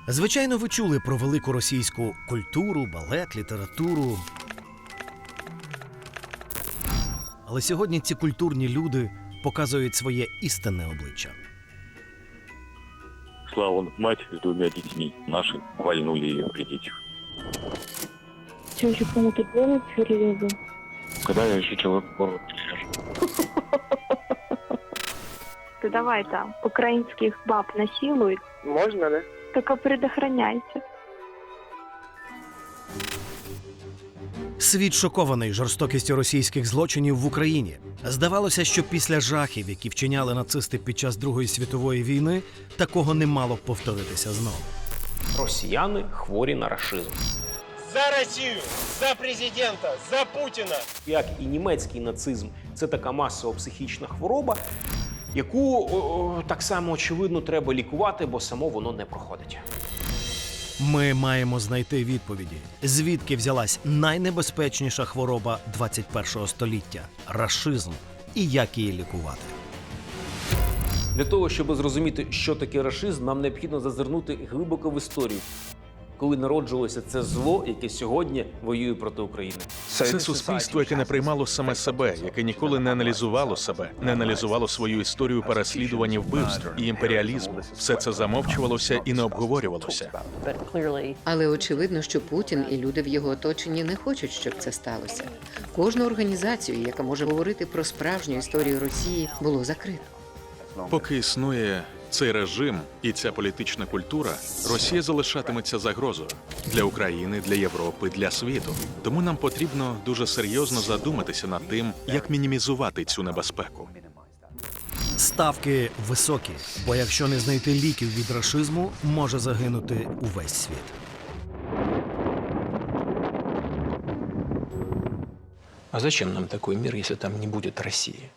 Звичайно, ви чули про велику російську культуру, балет, літературу. Але сьогодні ці культурні люди показують своє істинне обличчя. Шла он мать с двумя детьми. Наши вальнули ее при детях. Что, еще кому-то голос перелезу? Когда я еще человек город прилежу. Ты давай там украинских баб насилуй, Можно, да? только предохраняйся. Світ шокований жорстокістю російських злочинів в Україні. Здавалося, що після жахів, які вчиняли нацисти під час Другої світової війни, такого не мало б повторитися знову. Росіяни хворі на рашизм. За Росію, за президента, за Путіна. Як і німецький нацизм, це така масова психічна хвороба, яку так само, очевидно, треба лікувати, бо само воно не проходить. Ми маємо знайти відповіді, звідки взялась найнебезпечніша хвороба 21-го століття – рашизм, і як її лікувати. Для того, щоб зрозуміти, що таке рашизм, нам необхідно зазирнути глибоко в історію, коли народжувалося це зло, яке сьогодні воює проти України. Це суспільство, яке не приймало саме себе, яке ніколи не аналізувало себе, не аналізувало свою історію переслідування, вбивств і імперіалізму. Все це замовчувалося і не обговорювалося. Але очевидно, що Путін і люди в його оточенні не хочуть, щоб це сталося. Кожну організацію, яка може говорити про справжню історію Росії, було закрито. Поки існує цей режим і ця політична культура, Росія залишатиметься загрозою для України, для Європи, для світу. Тому нам потрібно дуже серйозно задуматися над тим, як мінімізувати цю небезпеку. Ставки високі, бо якщо не знайти ліків від рашизму, може загинути увесь світ. А зачем нам такой мир, если там не будет России?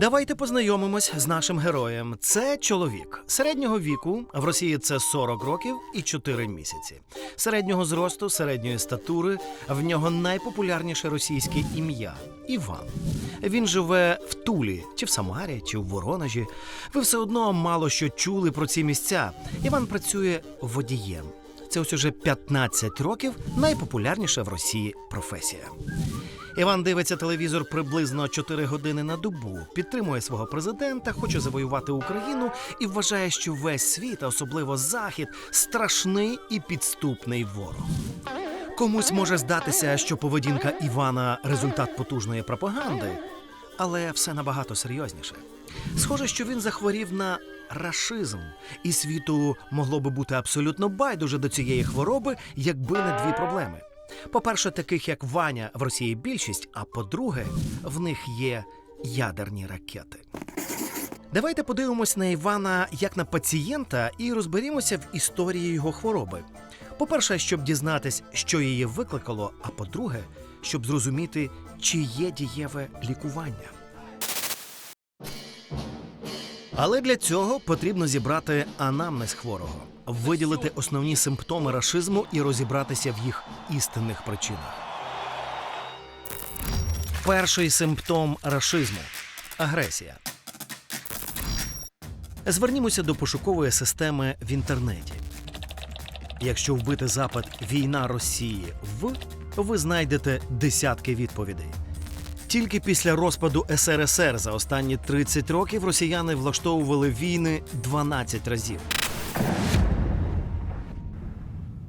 Давайте познайомимось з нашим героєм. Це чоловік. Середнього віку, в Росії це 40 років і 4 місяці. Середнього зросту, середньої статури, в нього найпопулярніше російське ім'я – Іван. Він живе в Тулі, чи в Самарі, чи в Воронежі. Ви все одно мало що чули про ці місця. Іван працює водієм. Це ось уже 15 років найпопулярніша в Росії професія. Іван дивиться телевізор приблизно 4 години на добу, підтримує свого президента, хоче завоювати Україну і вважає, що весь світ, а особливо Захід, страшний і підступний ворог. Комусь може здатися, що поведінка Івана – результат потужної пропаганди, але все набагато серйозніше. Схоже, що він захворів на рашизм, і світу могло би бути абсолютно байдуже до цієї хвороби, якби не дві проблеми. По-перше, таких як Ваня в Росії більшість, а по-друге, в них є ядерні ракети. Давайте подивимось на Івана як на пацієнта і розберімося в історії його хвороби. По-перше, щоб дізнатись, що її викликало, а по-друге, щоб зрозуміти, чи є дієве лікування. Але для цього потрібно зібрати анамнез хворого, виділити основні симптоми рашизму і розібратися в їх істинних причинах. Перший симптом рашизму – агресія. Звернімося до пошукової системи в інтернеті. Якщо вбити запит «Війна Росії в», ви знайдете десятки відповідей. Тільки після розпаду СРСР за останні 30 років росіяни влаштовували війни 12 разів.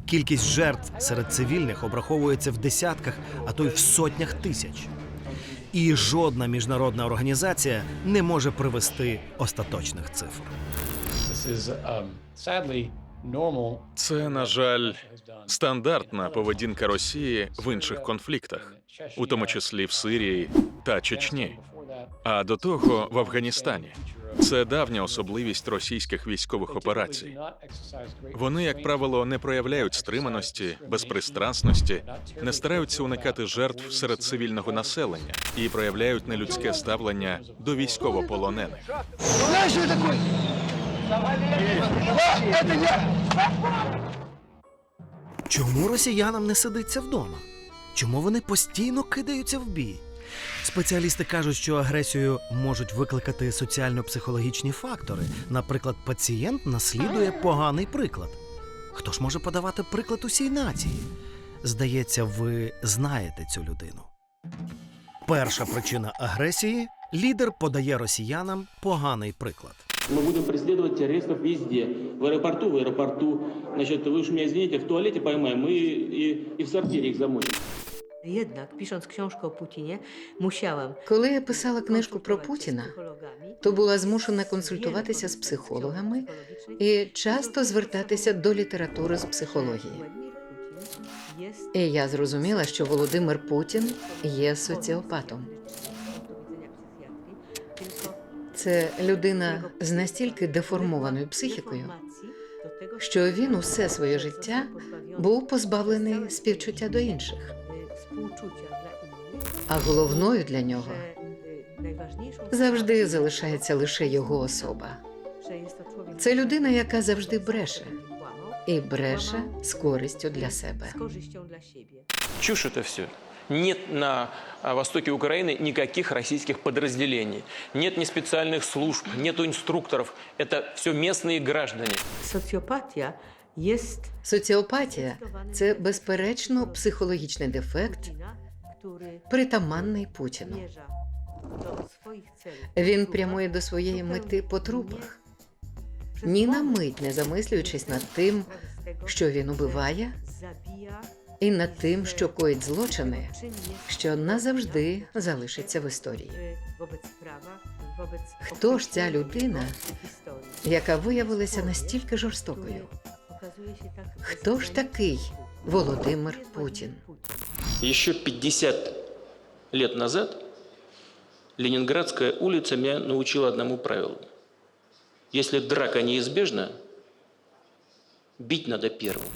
Кількість жертв серед цивільних обраховується в десятках, а то й в сотнях тисяч. І жодна міжнародна організація не може привести остаточних цифр. Це, на жаль, стандартна поведінка Росії в інших конфліктах, у тому числі в Сирії та Чечні, а до того в Афганістані. Це давня особливість російських військових операцій. Вони, як правило, не проявляють стриманості, безпристрасності, не стараються уникати жертв серед цивільного населення і проявляють нелюдське ставлення до військовополонених. Чому росіянам не сидиться вдома? Чому вони постійно кидаються в бій? Спеціалісти кажуть, що агресію можуть викликати соціально-психологічні фактори. Наприклад, пацієнт наслідує поганий приклад. Хто ж може подавати приклад усій нації? Здається, ви знаєте цю людину. Перша причина агресії – лідер подає росіянам поганий приклад. Мы будем преследовать террористов везде. В аэропорту. Значит, вы уж меня извините, в туалете поймаем и в сортире их замочим. Jednak, pisząc książkę o Putinie, musiałam. Коли я писала книжку про Путіна, то була змушена консультуватися з психологами і часто звертатися до літератури з психології. І я зрозуміла, що Володимир Путін є соціопатом. Це людина з настільки деформованою психікою, що він усе своє життя був позбавлений співчуття до інших. А головною для нього завжди залишається лише його особа. Це людина, яка завжди бреше. І бреше з користю для себе. Чушь это все. Нет на востоке Украины никаких российских подразделений. Нет ни специальных служб, нету инструкторов. Это все местные граждане. Socjopatia jest Соціопатія – це, безперечно, психологічний дефект, który притаманний Путіну. zmierza do swoich celów. Він прямує до своєї мети по трупах, ні на мить не замислюючись над тим, що він убиває, Zabija, і над тим, що коїть злочини, czyn jest що назавжди залишиться в історії. wobec prawa, wobec Хто ж ця людина, historii. яка виявилася настільки жорстокою? Okazuje się tak Хто ж такий Володимир Путін? Еще 50 лет назад Ленинградская улица меня научила одному правилу. Если драка неизбежна, бить надо первым.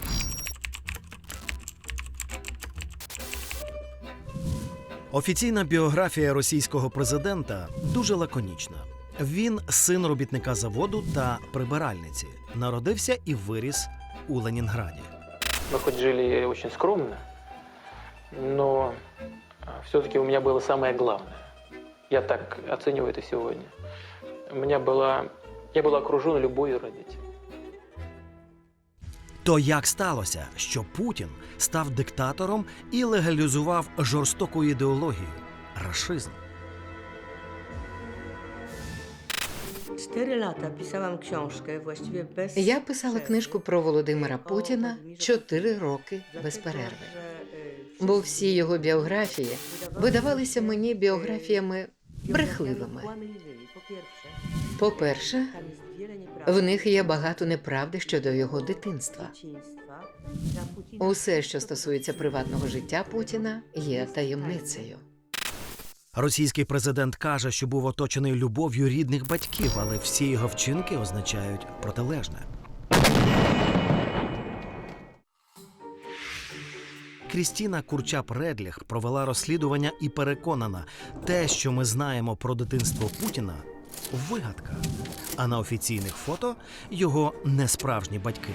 Офіційна біографія російського президента дуже лаконічна. Він син робітника заводу та прибиральниці. Народився і виріс у Ленінграді. Мы хоть жили очень скромно, но все-таки у меня было самое главное. Я так оцениваю это сегодня. Я был окружен любовью родителей. То як сталося, що Путін став диктатором і легалізував жорстоку ідеологію – рашизм? 4 lata pisałam książkę właściwie bez Я писала przerwy. книжку про Володимира Путіна 4 роки без перерви. Бо всі його біографії видавалися мені біографіями брехливими. По-перше, в них є багато неправди щодо його дитинства. Усе, що стосується приватного життя Путіна, є таємницею. Російський президент каже, що був оточений любов'ю рідних батьків, але всі його вчинки означають протилежне. Крістіна Курчап-Редліх провела розслідування і переконана, те, що ми знаємо про дитинство Путіна – вигадка, а на офіційних фото – його несправжні батьки.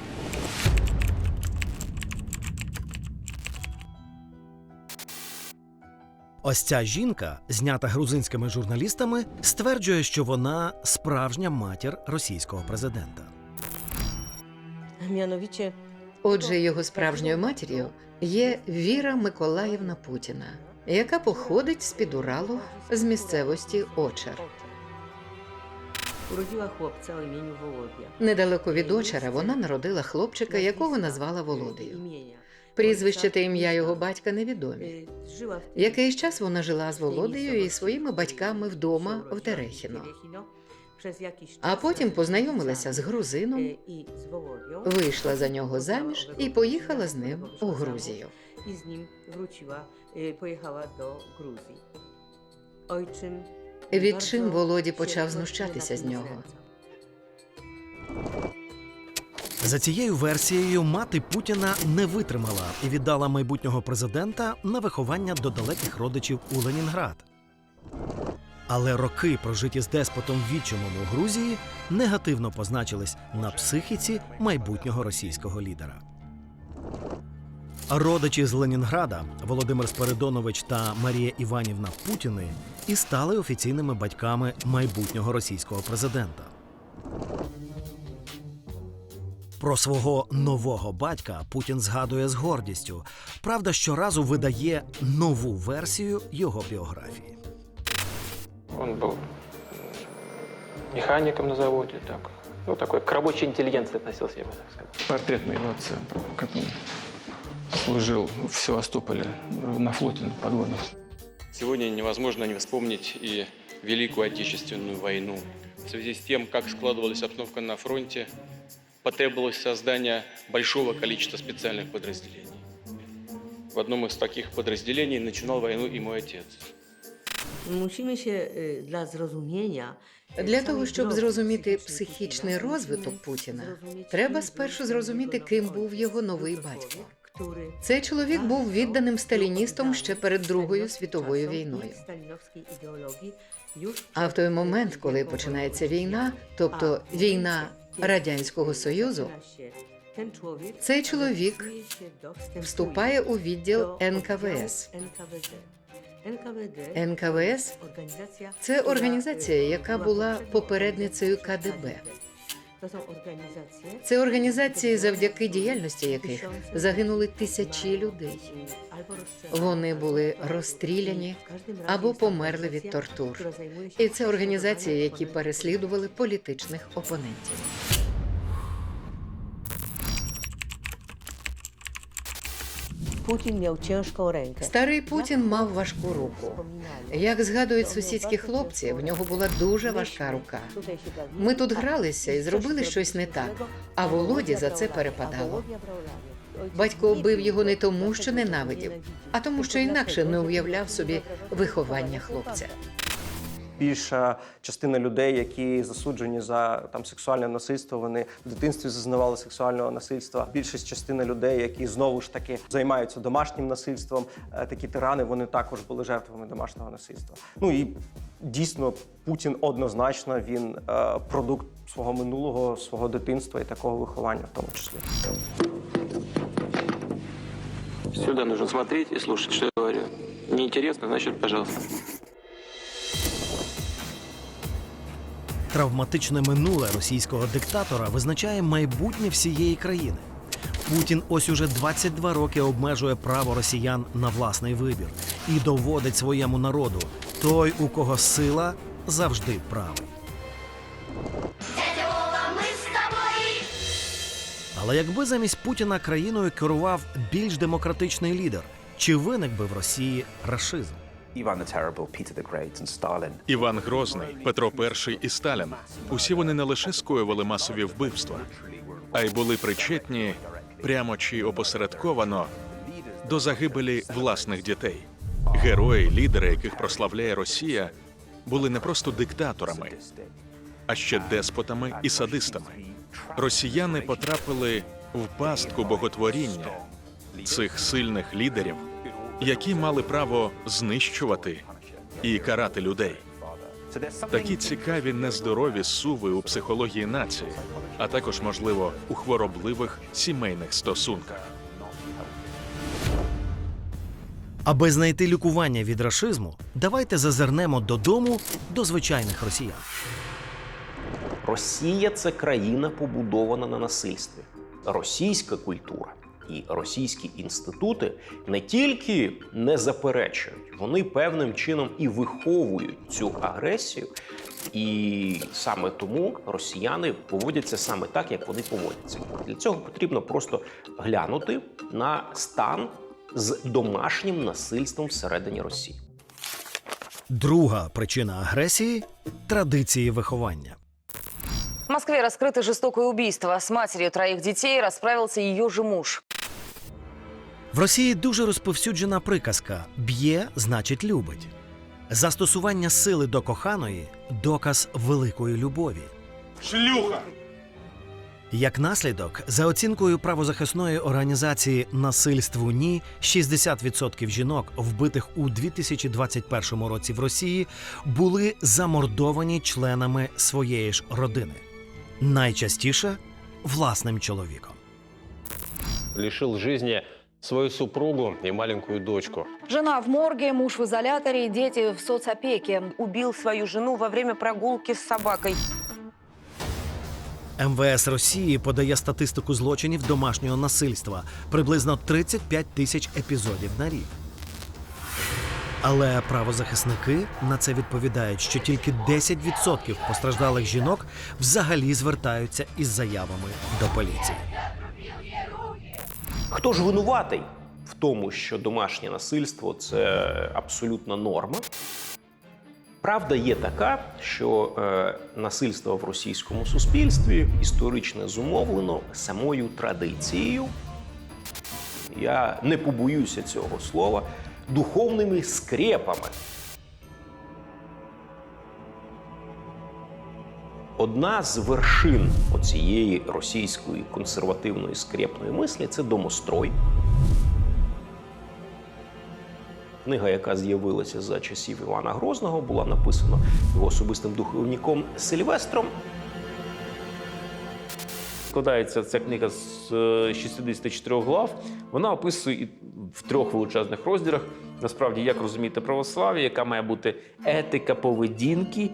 Ось ця жінка, знята грузинськими журналістами, стверджує, що вона справжня матір російського президента. Mianowicie Отже, його справжньою матір'ю є Віра Миколаївна Путіна, яка походить з-під Уралу з місцевості Очер. urodziła chłopca o imieniu Wołodia. Недалеко від Очера вона народила хлопчика, якого назвала Володею. Imienia. Прізвище та ім'я його батька невідомі. Żyła w Якийсь час вона жила з Володею і своїми батьками вдома в Терехіно. Przez jakiś czas А потім познайомилася з грузином, i z Wołodią вийшла за нього заміж і поїхала з ним у Грузію. i z nim wróciła, pojechała do Gruzji. Ojczym відчим Володі почав знущатися з нього. За цією версією, мати Путіна не витримала і віддала майбутнього президента на виховання до далеких родичів у Ленінград. Але роки, прожиті з деспотом відчимом у Грузії, негативно позначились на психіці майбутнього російського лідера. Родичі з Ленінграда Володимир Спиридонович та Марія Іванівна Путіни і стали офіційними батьками майбутнього російського президента. Про свого нового батька Путін згадує з гордістю. Правда, щоразу видає нову версію його біографії. Он был механиком на заводе, так. Ну, такой к рабочей интеллигенции относился, я бы так сказал. Портрет моего отца, как он служил в Севастополе на флоте подводном. Сегодня невозможно не вспомнить и Великую Отечественную войну. В связи с тем, как складывалась обстановка на фронте, потребовалось создание большого количества специальных подразделений. В одном из таких подразделений начинал войну и мой отец. Musimy się dla zrozumienia. Для того, щоб зрозуміти психічний розвиток Путіна, треба спершу зрозуміти, ким був його новий батько. Цей чоловік був відданим сталіністом ще перед Другою світовою війною. А в той момент, коли починається війна, тобто війна Радянського Союзу, цей чоловік вступає у відділ НКВС. НКВС – це організація, яка була попередницею КДБ. Це організації, завдяки діяльності яких загинули тисячі людей. Вони були розстріляні або померли від тортур. І це організації, які переслідували політичних опонентів. Putin miał ciężką rękę. Старий Путін мав важку руку. Як згадують сусідські хлопці, в нього була дуже важка рука. Ми тут гралися і зробили щось не так, а Володі за це перепадало. Батько бив його не тому, що ненавидів, а тому, що інакше не уявляв собі виховання хлопця. Більша частина людей, які засуджені за сексуальне насильство, вони в дитинстві зазнавали сексуального насильства. Більшість частина людей, які знову ж таки займаються домашнім насильством, такі тирани, вони також були жертвами домашнього насильства. Ну і дійсно Путін однозначно, він продукт свого минулого, свого дитинства і такого виховання в тому числі. Сюда нужно смотреть и слушать, что я говорю. Неинтересно, значит, пожалуйста. Травматичне минуле російського диктатора визначає майбутнє всієї країни. Путін ось уже 22 роки обмежує право росіян на власний вибір і доводить своєму народу: той, у кого сила, завжди правий. Але якби замість Путіна країною керував більш демократичний лідер, чи виник би в Росії рашизм? Іван Грозний, Петро І і Сталін – усі вони не лише скоювали масові вбивства, а й були причетні, прямо чи опосередковано, до загибелі власних дітей. Герої, лідери, яких прославляє Росія, були не просто диктаторами, а ще деспотами і садистами. Росіяни потрапили в пастку боготворіння цих сильних лідерів, які мали право знищувати і карати людей. Такі цікаві нездорові суви у психології нації, а також, можливо, у хворобливих сімейних стосунках. Аби знайти лікування від рашизму, давайте зазирнемо додому до звичайних росіян. Росія – це країна, побудована на насильстві. Російська культура і російські інститути не тільки не заперечують, вони певним чином і виховують цю агресію. І саме тому росіяни поводяться саме так, як вони поводяться. Для цього потрібно просто глянути на стан з домашнім насильством всередині Росії. Друга причина агресії – традиції виховання. В Москве раскрыто жестокое убийство. С матерью 3 детей расправился ее же муж. В Росії дуже розповсюджена приказка «б'є – значить любить». Застосування сили до коханої – доказ великої любові. Шлюха! Як наслідок, за оцінкою правозахисної організації «Насильству ні», 60% жінок, вбитих у 2021 році в Росії, були замордовані членами своєї ж родини. Найчастіше – власним чоловіком. Лишил жизни свою супругу и маленькую дочку. Жена в морге, муж в изоляторе, дети в соцопеке. Убил свою жену во время прогулки с собакой. МВС Росії подає статистику злочинів домашнього насильства – приблизно 35 тисяч епізодів на рік. Але правозахисники на це відповідають, що тільки 10% постраждалих жінок взагалі звертаються із заявами до поліції. Хто ж винуватий в тому, що домашнє насильство – це абсолютна норма? Правда є така, що насильство в російському суспільстві історично зумовлено самою традицією, я не побоюся цього слова, духовними скрепами. Одна з вершин оцієї російської консервативної скрепної мислі – це домострой. Книга, яка з'явилася за часів Івана Грозного, була написана його особистим духовником Сильвестром. Складається ця книга з 64 глав. Вона описує в 3 величезних розділах, насправді, як розуміти православ'я, яка має бути етика поведінки.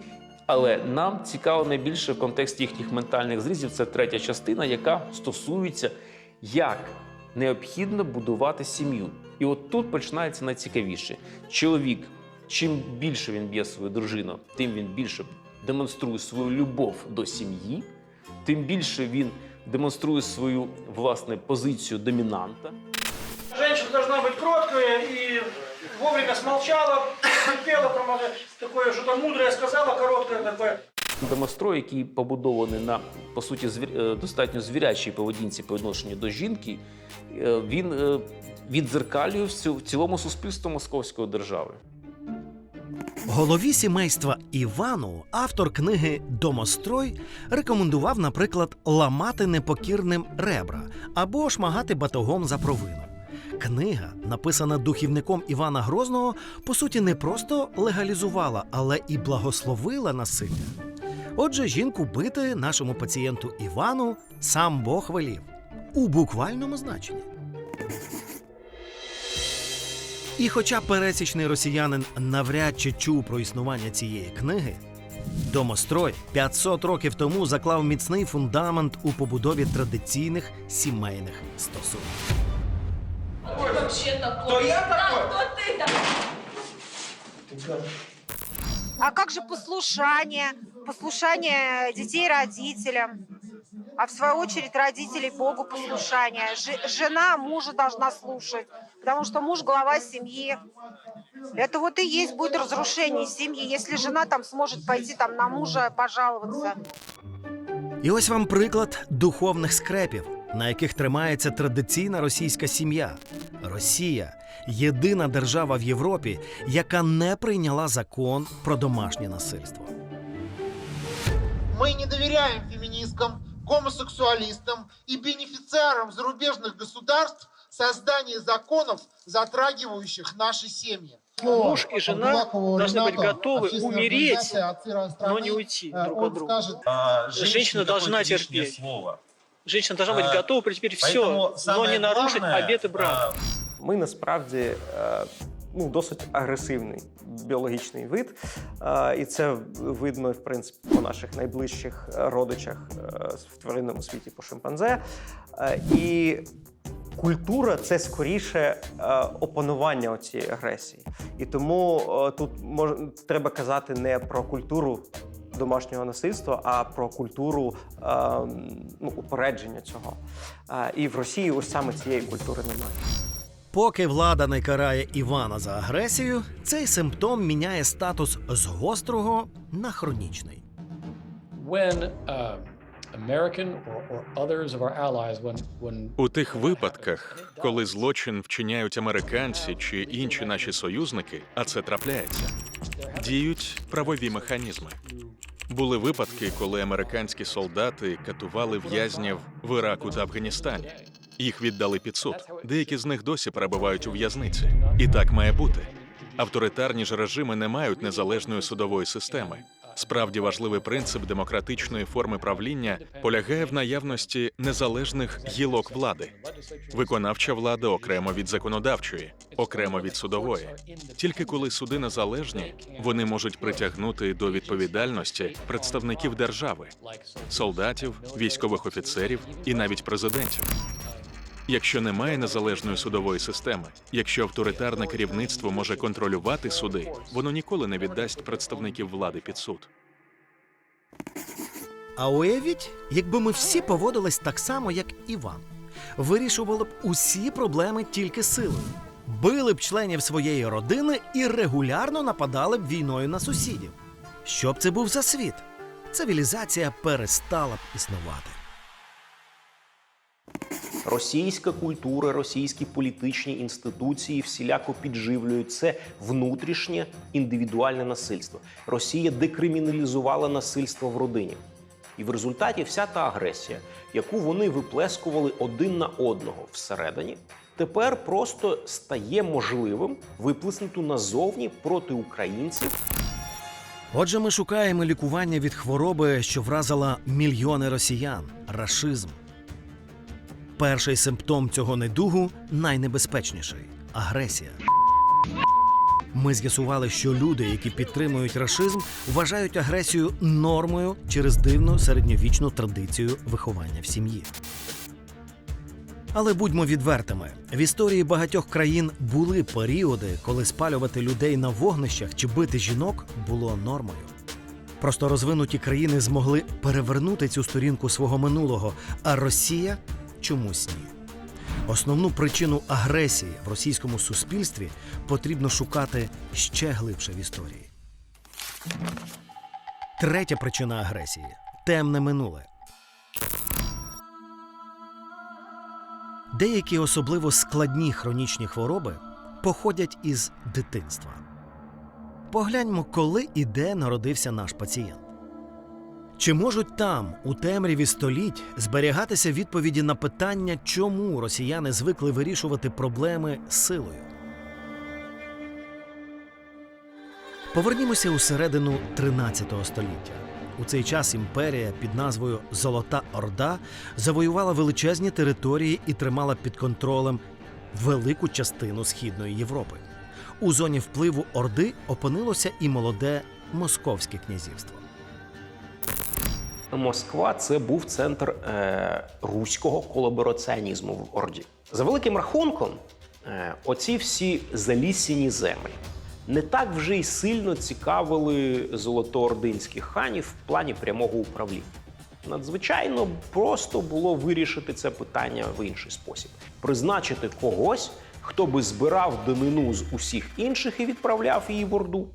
Але нам цікаво найбільше в контексті їхніх ментальних зрізів. Це 3-я частина, яка стосується, як необхідно будувати сім'ю. І от тут починається найцікавіше. Чоловік, чим більше він б'є свою дружину, тим він більше демонструє свою любов до сім'ї, тим більше він демонструє свою, власне, позицію домінанта. Женщина должна быть кроткая и вовремя смолчала, терпела, такое что-то мудрое сказала, короткое такое. Домострой, який побудований на, по суті, достатньо звірячій поведінці по відношенню до жінки, він віддзеркалює в цілому суспільству московської держави. Голові сімейства Івану автор книги «Домострой» рекомендував, наприклад, ламати непокірним ребра або шмагати батогом за провину. Книга, написана духівником Івана Грозного, по суті, не просто легалізувала, але і благословила насилля. Отже, жінку бити нашому пацієнту Івану сам Бог велів. У буквальному значенні. І хоча пересічний росіянин навряд чи чув про існування цієї книги, «Домострой» 500 років тому заклав міцний фундамент у побудові традиційних сімейних стосунків. Кто я такой? Кто ты там? А как же послушание? Послушание детей родителям. А в свою очередь родителей Богу послушание. Жена мужа должна слушать, потому что муж глава семьи. Это вот и есть будет разрушение семьи, если жена там сможет пойти там на мужа пожаловаться. І ось вам приклад духовних скрепів, на яких тримається традиційна російська сім'я. Росія – єдина держава в Європі, яка не прийняла закон про домашнє насильство. Мы не доверяем феминисткам, гомосексуалистам и бенефициарам зарубежных государств создание законов, затрагивающих наши семьи. Муж и жена должны быть готовы умереть, но не уйти друг от друга. Женщина должна терпеть. Женщина должна быть готова претерпеть все, но не нарушить обеты брака. Ми насправді досить агресивний біологічний вид, і це видно, в принципі, по наших найближчих родичах в тваринному світі, по шимпанзе. І культура – це скоріше опанування цієї агресії. І тому тут треба казати не про культуру домашнього насильства, а про культуру упередження цього. І в Росії ось саме цієї культури немає. Поки влада не карає Івана за агресію, цей симптом міняє статус з гострого на хронічний. У тих випадках, коли злочин вчиняють американці чи інші наші союзники, а це трапляється, діють правові механізми. Були випадки, коли американські солдати катували в'язнів в Іраку та Афганістані. Їх віддали під суд. Деякі з них досі перебувають у в'язниці. І так має бути. Авторитарні ж режими не мають незалежної судової системи. Справді важливий принцип демократичної форми правління полягає в наявності незалежних гілок влади. Виконавча влада окремо від законодавчої, окремо від судової. Тільки коли суди незалежні, вони можуть притягнути до відповідальності представників держави, солдатів, військових офіцерів і навіть президентів. Якщо немає незалежної судової системи, якщо авторитарне керівництво може контролювати суди, воно ніколи не віддасть представників влади під суд. А уявіть, якби ми всі поводились так само, як Іван. Вирішували б усі проблеми тільки силою. Били б членів своєї родини і регулярно нападали б війною на сусідів. Що б це був за світ? Цивілізація перестала б існувати. Російська культура, російські політичні інституції всіляко підживлюють це внутрішнє індивідуальне насильство. Росія декриміналізувала насильство в родині. І в результаті вся та агресія, яку вони виплескували один на одного всередині, тепер просто стає можливим виплеснути назовні проти українців. Отже, ми шукаємо лікування від хвороби, що вразила мільйони росіян – рашизм. Перший симптом цього недугу найнебезпечніший – агресія. Ми з'ясували, що люди, які підтримують рашизм, вважають агресію нормою через дивну середньовічну традицію виховання в сім'ї. Але будьмо відвертими, в історії багатьох країн були періоди, коли спалювати людей на вогнищах чи бити жінок було нормою. Просто розвинуті країни змогли перевернути цю сторінку свого минулого, а Росія – чомусь ні. Основну причину агресії в російському суспільстві потрібно шукати ще глибше в історії. Третя причина агресії – темне минуле. Деякі особливо складні хронічні хвороби походять із дитинства. Погляньмо, коли і де народився наш пацієнт. Чи можуть там, у темряві століть, зберігатися відповіді на питання, чому росіяни звикли вирішувати проблеми силою? Повернімося у середину 13 століття. У цей час імперія під назвою «Золота Орда» завоювала величезні території і тримала під контролем велику частину Східної Європи. У зоні впливу Орди опинилося і молоде Московське князівство. Москва – це був центр руського колабораціонізму в Орді. За великим рахунком, оці всі залісені землі не так вже й сильно цікавили золотоординських ханів в плані прямого управління. Надзвичайно просто було вирішити це питання в інший спосіб. Призначити когось, хто би збирав данину з усіх інших і відправляв її в Орду.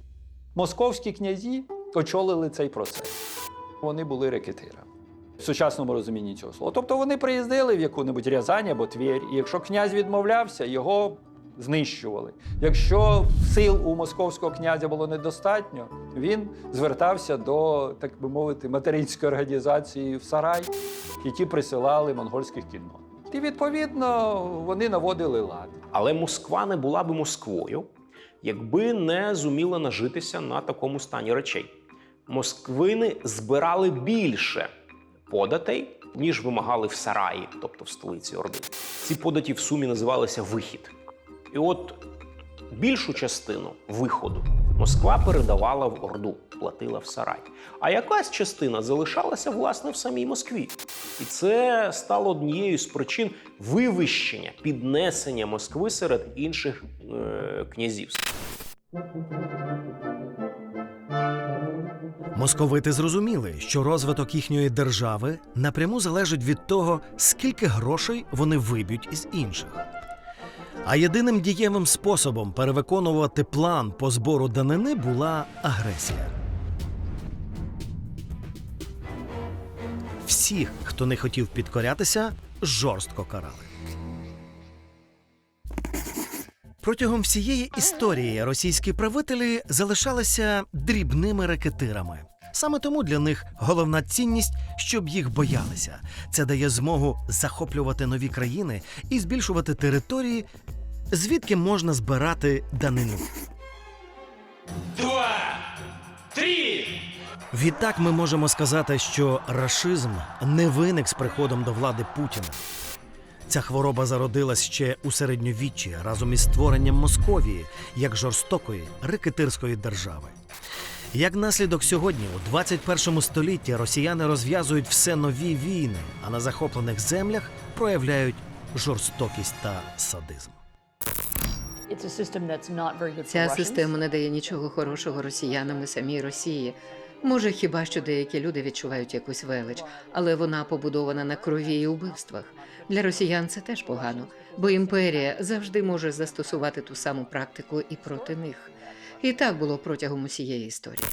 Московські князі очолили цей процес. Вони були рекетирами в сучасному розумінні цього слова. Тобто вони приїздили в яку-небудь Рязань або Тверь, і якщо князь відмовлявся, його знищували. Якщо сил у московського князя було недостатньо, він звертався до, так би мовити, материнської організації в Сарай, і ті присилали монгольських кіннот. І, відповідно, вони наводили лад. Але Москва не була би Москвою, якби не зуміла нажитися на такому стані речей. Москвини збирали більше податей, ніж вимагали в Сараї, тобто в столиці Орди. Ці податі в сумі називалися «вихід». І от більшу частину виходу Москва передавала в Орду, платила в Сарай. А якась частина залишалася, власне, в самій Москві. І це стало однією з причин вивищення, піднесення Москви серед інших князівств. Московити зрозуміли, що розвиток їхньої держави напряму залежить від того, скільки грошей вони виб'ють із інших. А єдиним дієвим способом перевиконувати план по збору данини була агресія. Всіх, хто не хотів підкорятися, жорстко карали. Протягом всієї історії російські правителі залишалися дрібними рекетирами. Саме тому для них головна цінність, щоб їх боялися. Це дає змогу захоплювати нові країни і збільшувати території, звідки можна збирати данину. 2, 3! Відтак ми можемо сказати, що рашизм не виник з приходом до влади Путіна. Ця хвороба зародилась ще у середньовіччі разом із створенням Московії як жорстокої рекетирської держави. Як наслідок сьогодні, у 21 столітті, росіяни розв'язують все нові війни, а на захоплених землях проявляють жорстокість та садизм. Ця система не дає нічого хорошого росіянам і самій Росії. Може, хіба що деякі люди відчувають якусь велич, але вона побудована на крові і убивствах. Для росіян це теж погано, бо імперія завжди може застосувати ту саму практику і проти них. І так було протягом усієї історії.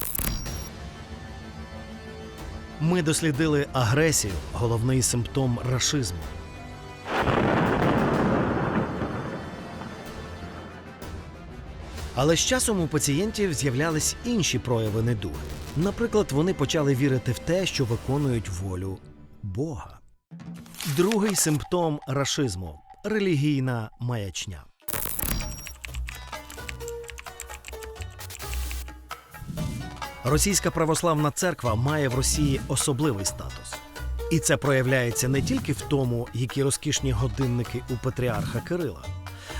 Ми дослідили агресію, головний симптом рашизму. Але з часом у пацієнтів з'являлись інші прояви недуги. Наприклад, вони почали вірити в те, що виконують волю Бога. Другий симптом рашизму – релігійна маячня. Російська православна церква має в Росії особливий статус. І це проявляється не тільки в тому, які розкішні годинники у патріарха Кирила.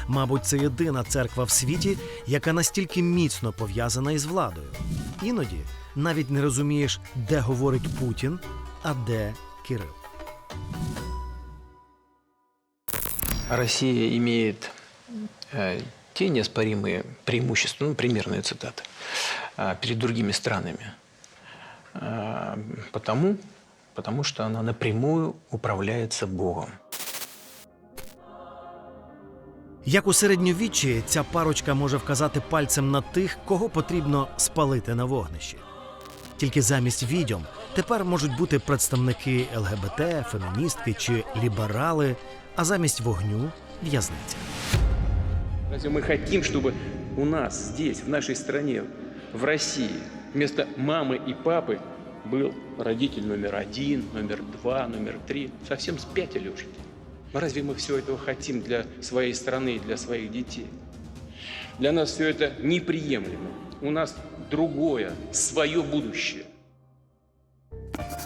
Мабуть, це єдина церква в світі, яка настільки міцно пов'язана із владою. Іноді навіть не розумієш, де говорить Путін, а де Кирил. Россия имеет те неоспоримые преимущества, примерные цитаты, перед другими странами, потому что она напрямую управляется Богом. Як у середньовіччі, ця парочка може вказати пальцем на тих, кого потрібно спалити на вогнищі. Тільки замість відьом тепер можуть бути представники ЛГБТ, феміністки чи ліберали, а замість вогню – в'язниця. Разве мы хотим, чтобы у нас здесь, в нашей стране, в России, вместо мамы и папы был родитель номер 1, номер 2, номер 3? Совсем спятили уже. Разве мы все этого хотим для своей страны и для своих детей? Для нас все это неприемлемо. У нас другое, свое будущее.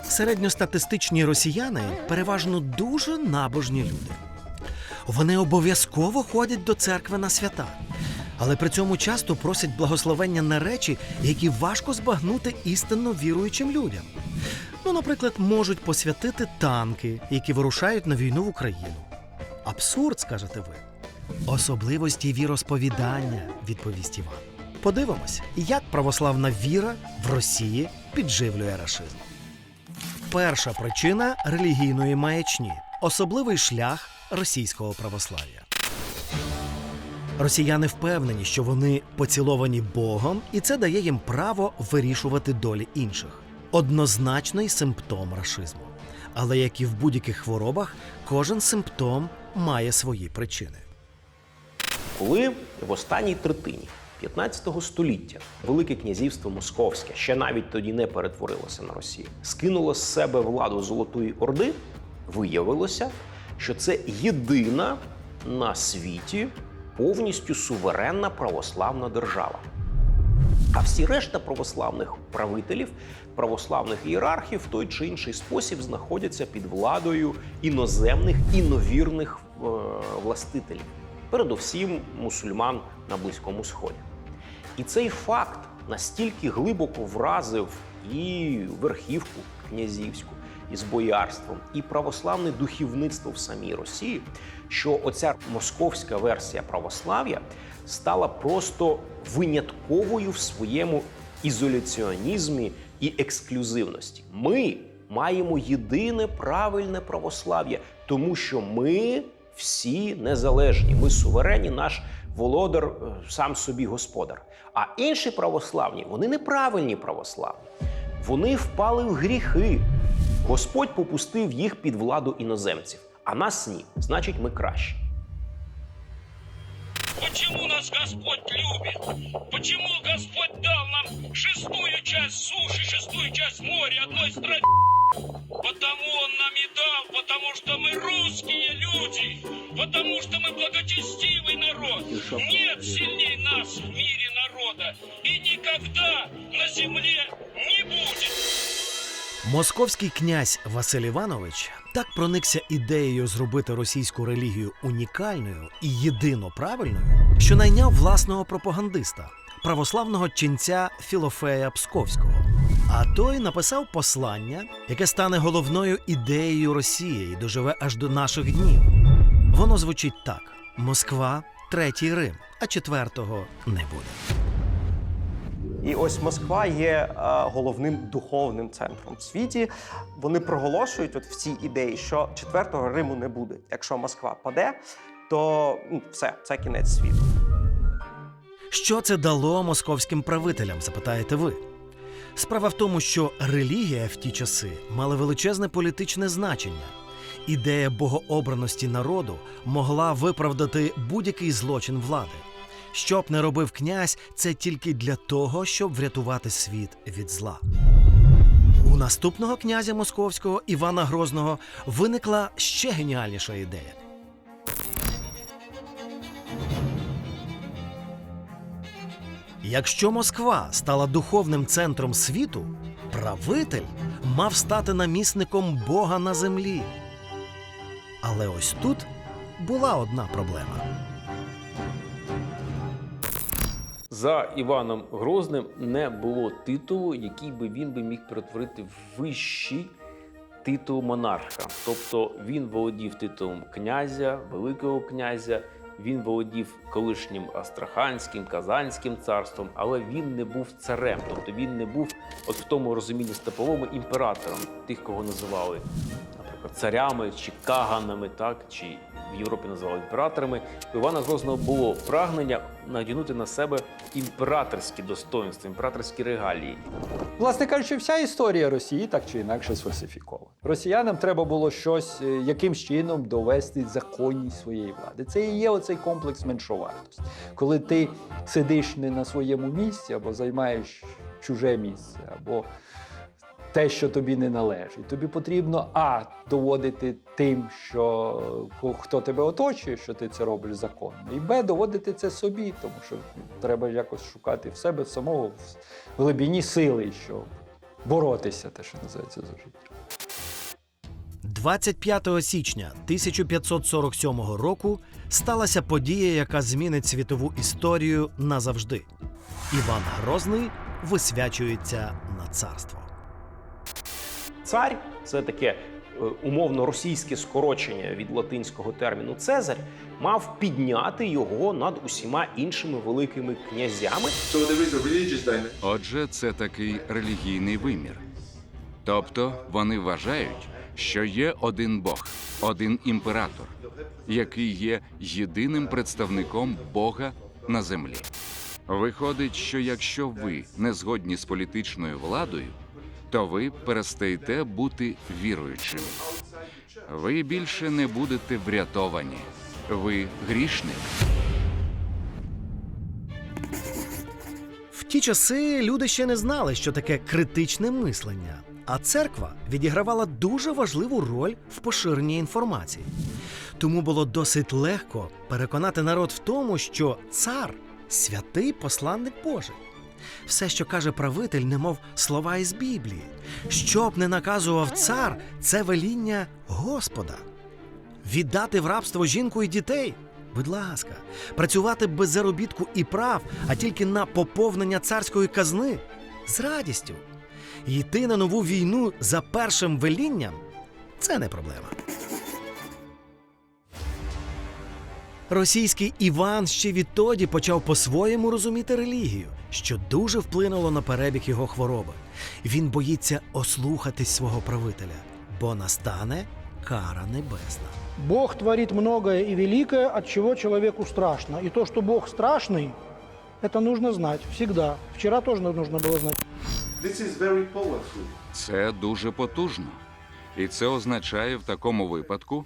Середньостатистичні росіяни переважно дуже набожні люди. Вони обов'язково ходять до церкви на свята, але при цьому часто просять благословення на речі, які важко збагнути істинно віруючим людям. Ну, наприклад, можуть посвятити танки, які вирушають на війну в Україну. Абсурд, скажете ви. Особливості віросповідання, відповість Іван. Подивимось, як православна віра в Росії підживлює рашизм. Перша причина релігійної маячні – особливий шлях російського православ'я. Росіяни впевнені, що вони поціловані Богом, і це дає їм право вирішувати долі інших. Однозначний симптом рашизму. Але, як і в будь-яких хворобах, кожен симптом має свої причини. Коли в останній третині 15 століття Велике князівство Московське, ще навіть тоді не перетворилося на Росію, скинуло з себе владу Золотої Орди, виявилося, що це єдина на світі повністю суверенна православна держава. А всі решта православних правителів, православних ієрархів в той чи інший спосіб знаходяться під владою іноземних, іновірних властителів. Передусім мусульман на Близькому Сході. І цей факт настільки глибоко вразив і верхівку князівську, із боярством, і православне духовництво в самій Росії, що оця московська версія православ'я стала просто винятковою в своєму ізоляціонізмі і ексклюзивності. Ми маємо єдине правильне православ'я, тому що ми всі незалежні, ми суверенні, наш володар сам собі господар. А інші православні, вони неправильні православні. Вони впали в гріхи. Господь попустив їх під владу іноземців, а нас ні. Значить, ми кращі. Почему нас Господь любит? Почему Господь дал нам 6-ю часть суши, 6-ю часть моря, одной стране? Потому Он нам и дал, потому что мы русские люди, потому что мы благочестивый народ. Нет сильней нас в мире народа и никогда на земле не будет. Московський князь Василь Іванович так проникся ідеєю зробити російську релігію унікальною і єдино правильною, що найняв власного пропагандиста, православного ченця Філофея Псковського. А той написав послання, яке стане головною ідеєю Росії і доживе аж до наших днів. Воно звучить так: Москва – третій Рим, а четвертого не буде. І ось Москва є головним духовним центром в світі. Вони проголошують от в цій ідеї, що четвертого Риму не буде. Якщо Москва паде, то все, це кінець світу. Що це дало московським правителям, запитаєте ви? Справа в тому, що релігія в ті часи мала величезне політичне значення. Ідея богообраності народу могла виправдати будь-який злочин влади. Що б не робив князь, це тільки для того, щоб врятувати світ від зла. У наступного князя московського Івана Грозного виникла ще геніальніша ідея. Якщо Москва стала духовним центром світу, правитель мав стати намісником Бога на землі. Але ось тут була одна проблема. За Іваном Грозним не було титулу, який би він міг перетворити в вищий титул монарха. Тобто він володів титулом князя, великого князя, він володів колишнім Астраханським, Казанським царством, але він не був царем. Тобто він не був, от в тому розумінні степовому, імператором тих, кого називали, наприклад, царями чи каганами, так, чи в Європі називали імператорами. У Івана Грозного було прагнення надягнути на себе імператорські достоинства, імператорські регалії. Власне кажучи, вся історія Росії так чи інакше сфальсифікована. Росіянам треба було щось якимсь чином довести законність своєї влади. Це і є оцей комплекс меншовартості. Коли ти сидиш не на своєму місці, або займаєш чуже місце, або те, що тобі не належить. Тобі потрібно, доводити тим, що хто тебе оточує, що ти це робиш законно, і доводити це собі, тому що треба якось шукати в себе самого в глибині сили, щоб боротися, те, що називається, за життя. 25 січня 1547 року сталася подія, яка змінить світову історію назавжди. Іван Грозний висвячується на царство. Цар – це таке умовно російське скорочення від латинського терміну «цезарь», мав підняти його над усіма іншими великими князями. Отже, це такий релігійний вимір. Тобто вони вважають, що є один Бог, один імператор, який є єдиним представником Бога на землі. Виходить, що якщо ви не згодні з політичною владою, то ви перестаєте бути віруючими. Ви більше не будете врятовані. Ви грішник. В ті часи люди ще не знали, що таке критичне мислення, а церква відігравала дуже важливу роль в поширенні інформації. Тому було досить легко переконати народ в тому, що цар – святий посланник Божий. Все, що каже правитель, немов слова із Біблії. Що б не наказував цар, це веління Господа. Віддати в рабство жінку і дітей? Будь ласка. Працювати без заробітку і прав, а тільки на поповнення царської казни? З радістю. Йти на нову війну за першим велінням – це не проблема. Російський Іван ще відтоді почав по-своєму розуміти релігію, що дуже вплинуло на перебіг його хвороби. Він боїться ослухатись свого правителя, бо настане кара небесна. Бог творит многое и великое, от чего человеку страшно. И то, что Бог страшный, это нужно знать всегда. Вчера тоже нужно было знать. Це дуже потужно. І це означає в такому випадку,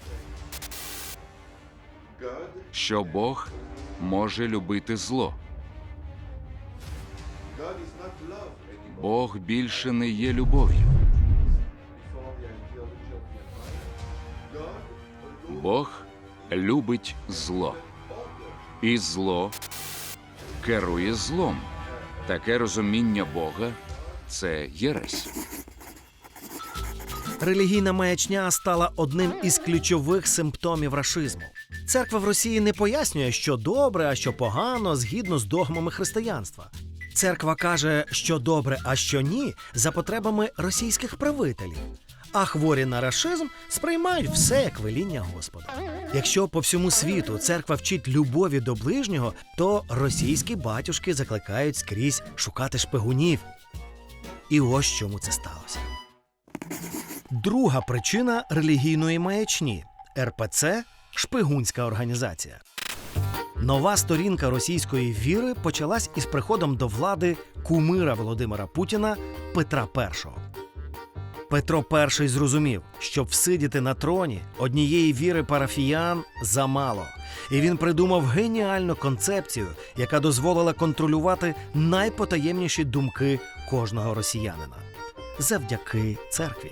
що Бог може любити зло. Бог більше не є любов'ю. Бог любить зло. І зло керує злом. Таке розуміння Бога – це єресь. Релігійна маячня стала одним із ключових симптомів рашизму. Церква в Росії не пояснює, що добре, а що погано, згідно з догмами християнства. Церква каже, що добре, а що ні, за потребами російських правителів. А хворі на рашизм сприймають все як веління Господа. Якщо по всьому світу церква вчить любові до ближнього, то російські батюшки закликають скрізь шукати шпигунів. І ось чому це сталося. Друга причина релігійної маячні – РПЦ – шпигунська організація. Нова сторінка російської віри почалась із приходом до влади кумира Володимира Путіна Петра І. Петро І зрозумів, щоб всидіти на троні, однієї віри парафіян замало. І він придумав геніальну концепцію, яка дозволила контролювати найпотаємніші думки кожного росіянина. Завдяки церкві.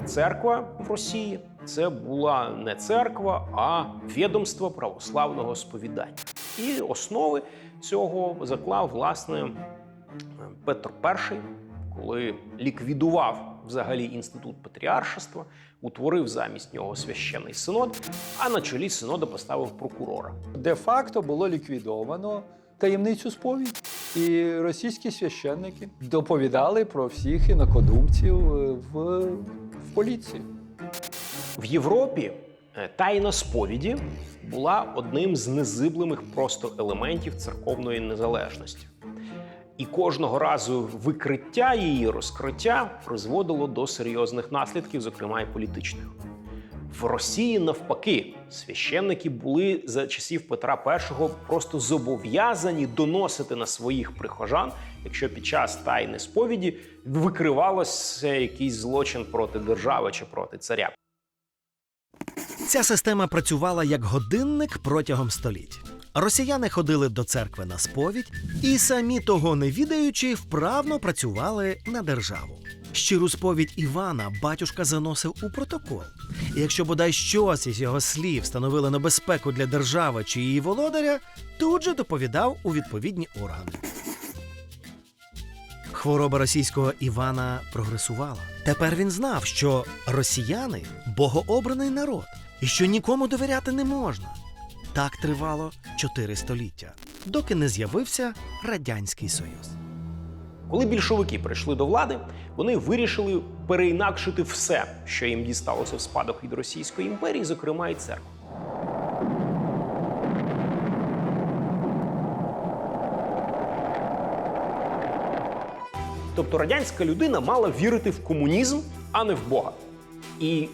Церква в Росії – це була не церква, а відомство православного сповідання. І основи цього заклав, власне, Петро І, коли ліквідував взагалі інститут патріаршества, утворив замість нього священний синод, а на чолі синоду поставив прокурора. Де-факто було ліквідовано таємницю сповіді. І російські священники доповідали про всіх інакодумців в поліції. В Європі тайна сповіді була одним з незиблемих просто елементів церковної незалежності. І кожного разу викриття її, розкриття призводило до серйозних наслідків, зокрема і політичних. В Росії, навпаки, священники були за часів Петра І просто зобов'язані доносити на своїх прихожан, якщо під час тайни сповіді викривалося якийсь злочин проти держави чи проти царя. Ця система працювала як годинник протягом століть. Росіяни ходили до церкви на сповідь і, самі того не відаючи, вправно працювали на державу. Щиру сповідь Івана батюшка заносив у протокол. І якщо бодай щось із його слів становило небезпеку для держави чи її володаря, тут же доповідав у відповідні органи. Хвороба російського Івана прогресувала. Тепер він знав, що росіяни – богообраний народ, і що нікому довіряти не можна. Так тривало 4 століття, доки не з'явився Радянський Союз. Коли більшовики прийшли до влади, вони вирішили переінакшити все, що їм дісталося в спадок від Російської імперії, зокрема і церкву. Тобто радянська людина мала вірити в комунізм, а не в Бога. І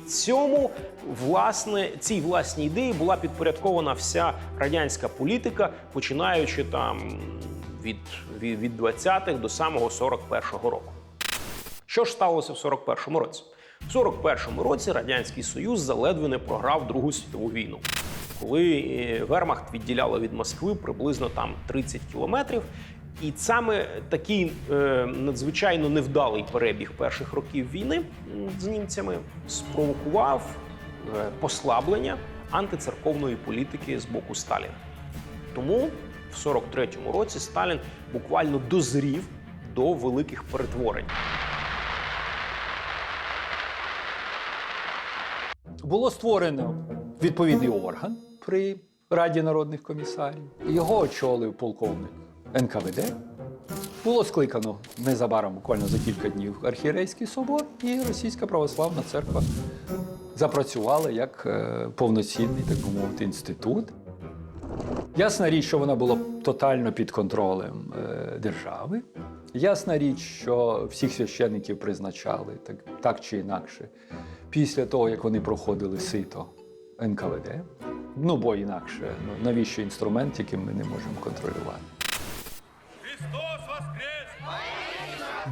цій власній ідеї була підпорядкована вся радянська політика, починаючи там від 20-х до самого 41-го року. Що ж сталося в 41-му році? В 41-му році Радянський Союз заледве не програв Другу світову війну. Коли Вермахт відділяло від Москви приблизно там 30 кілометрів, і саме такий надзвичайно невдалий перебіг перших років війни з німцями спровокував послаблення антицерковної політики з боку Сталіна. Тому в 43-му році Сталін буквально дозрів до великих перетворень. Було створено відповідний орган при Раді народних комісарів. Його очолив полковник НКВД. Було скликано незабаром, буквально за кілька днів, Архієрейський собор, і Російська православна церква запрацювала як повноцінний, так би мовити, інститут. Ясна річ, що вона була тотально під контролем держави. Ясна річ, що всіх священників призначали так чи інакше після того, як вони проходили сито НКВД. Бо інакше, навіщо інструмент, яким ми не можемо контролювати.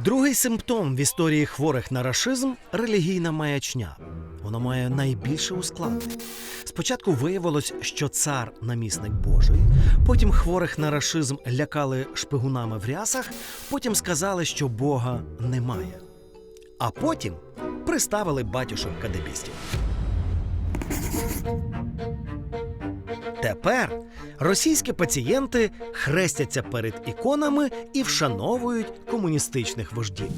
Другий симптом в історії хворих на рашизм – релігійна маячня. Воно має найбільше ускладнень. Спочатку виявилось, що цар – намісник Божий, потім хворих на рашизм лякали шпигунами в рясах, потім сказали, що Бога немає. А потім приставили батюшок-кадебістів. Тепер російські пацієнти хрестяться перед іконами і вшановують комуністичних вождів.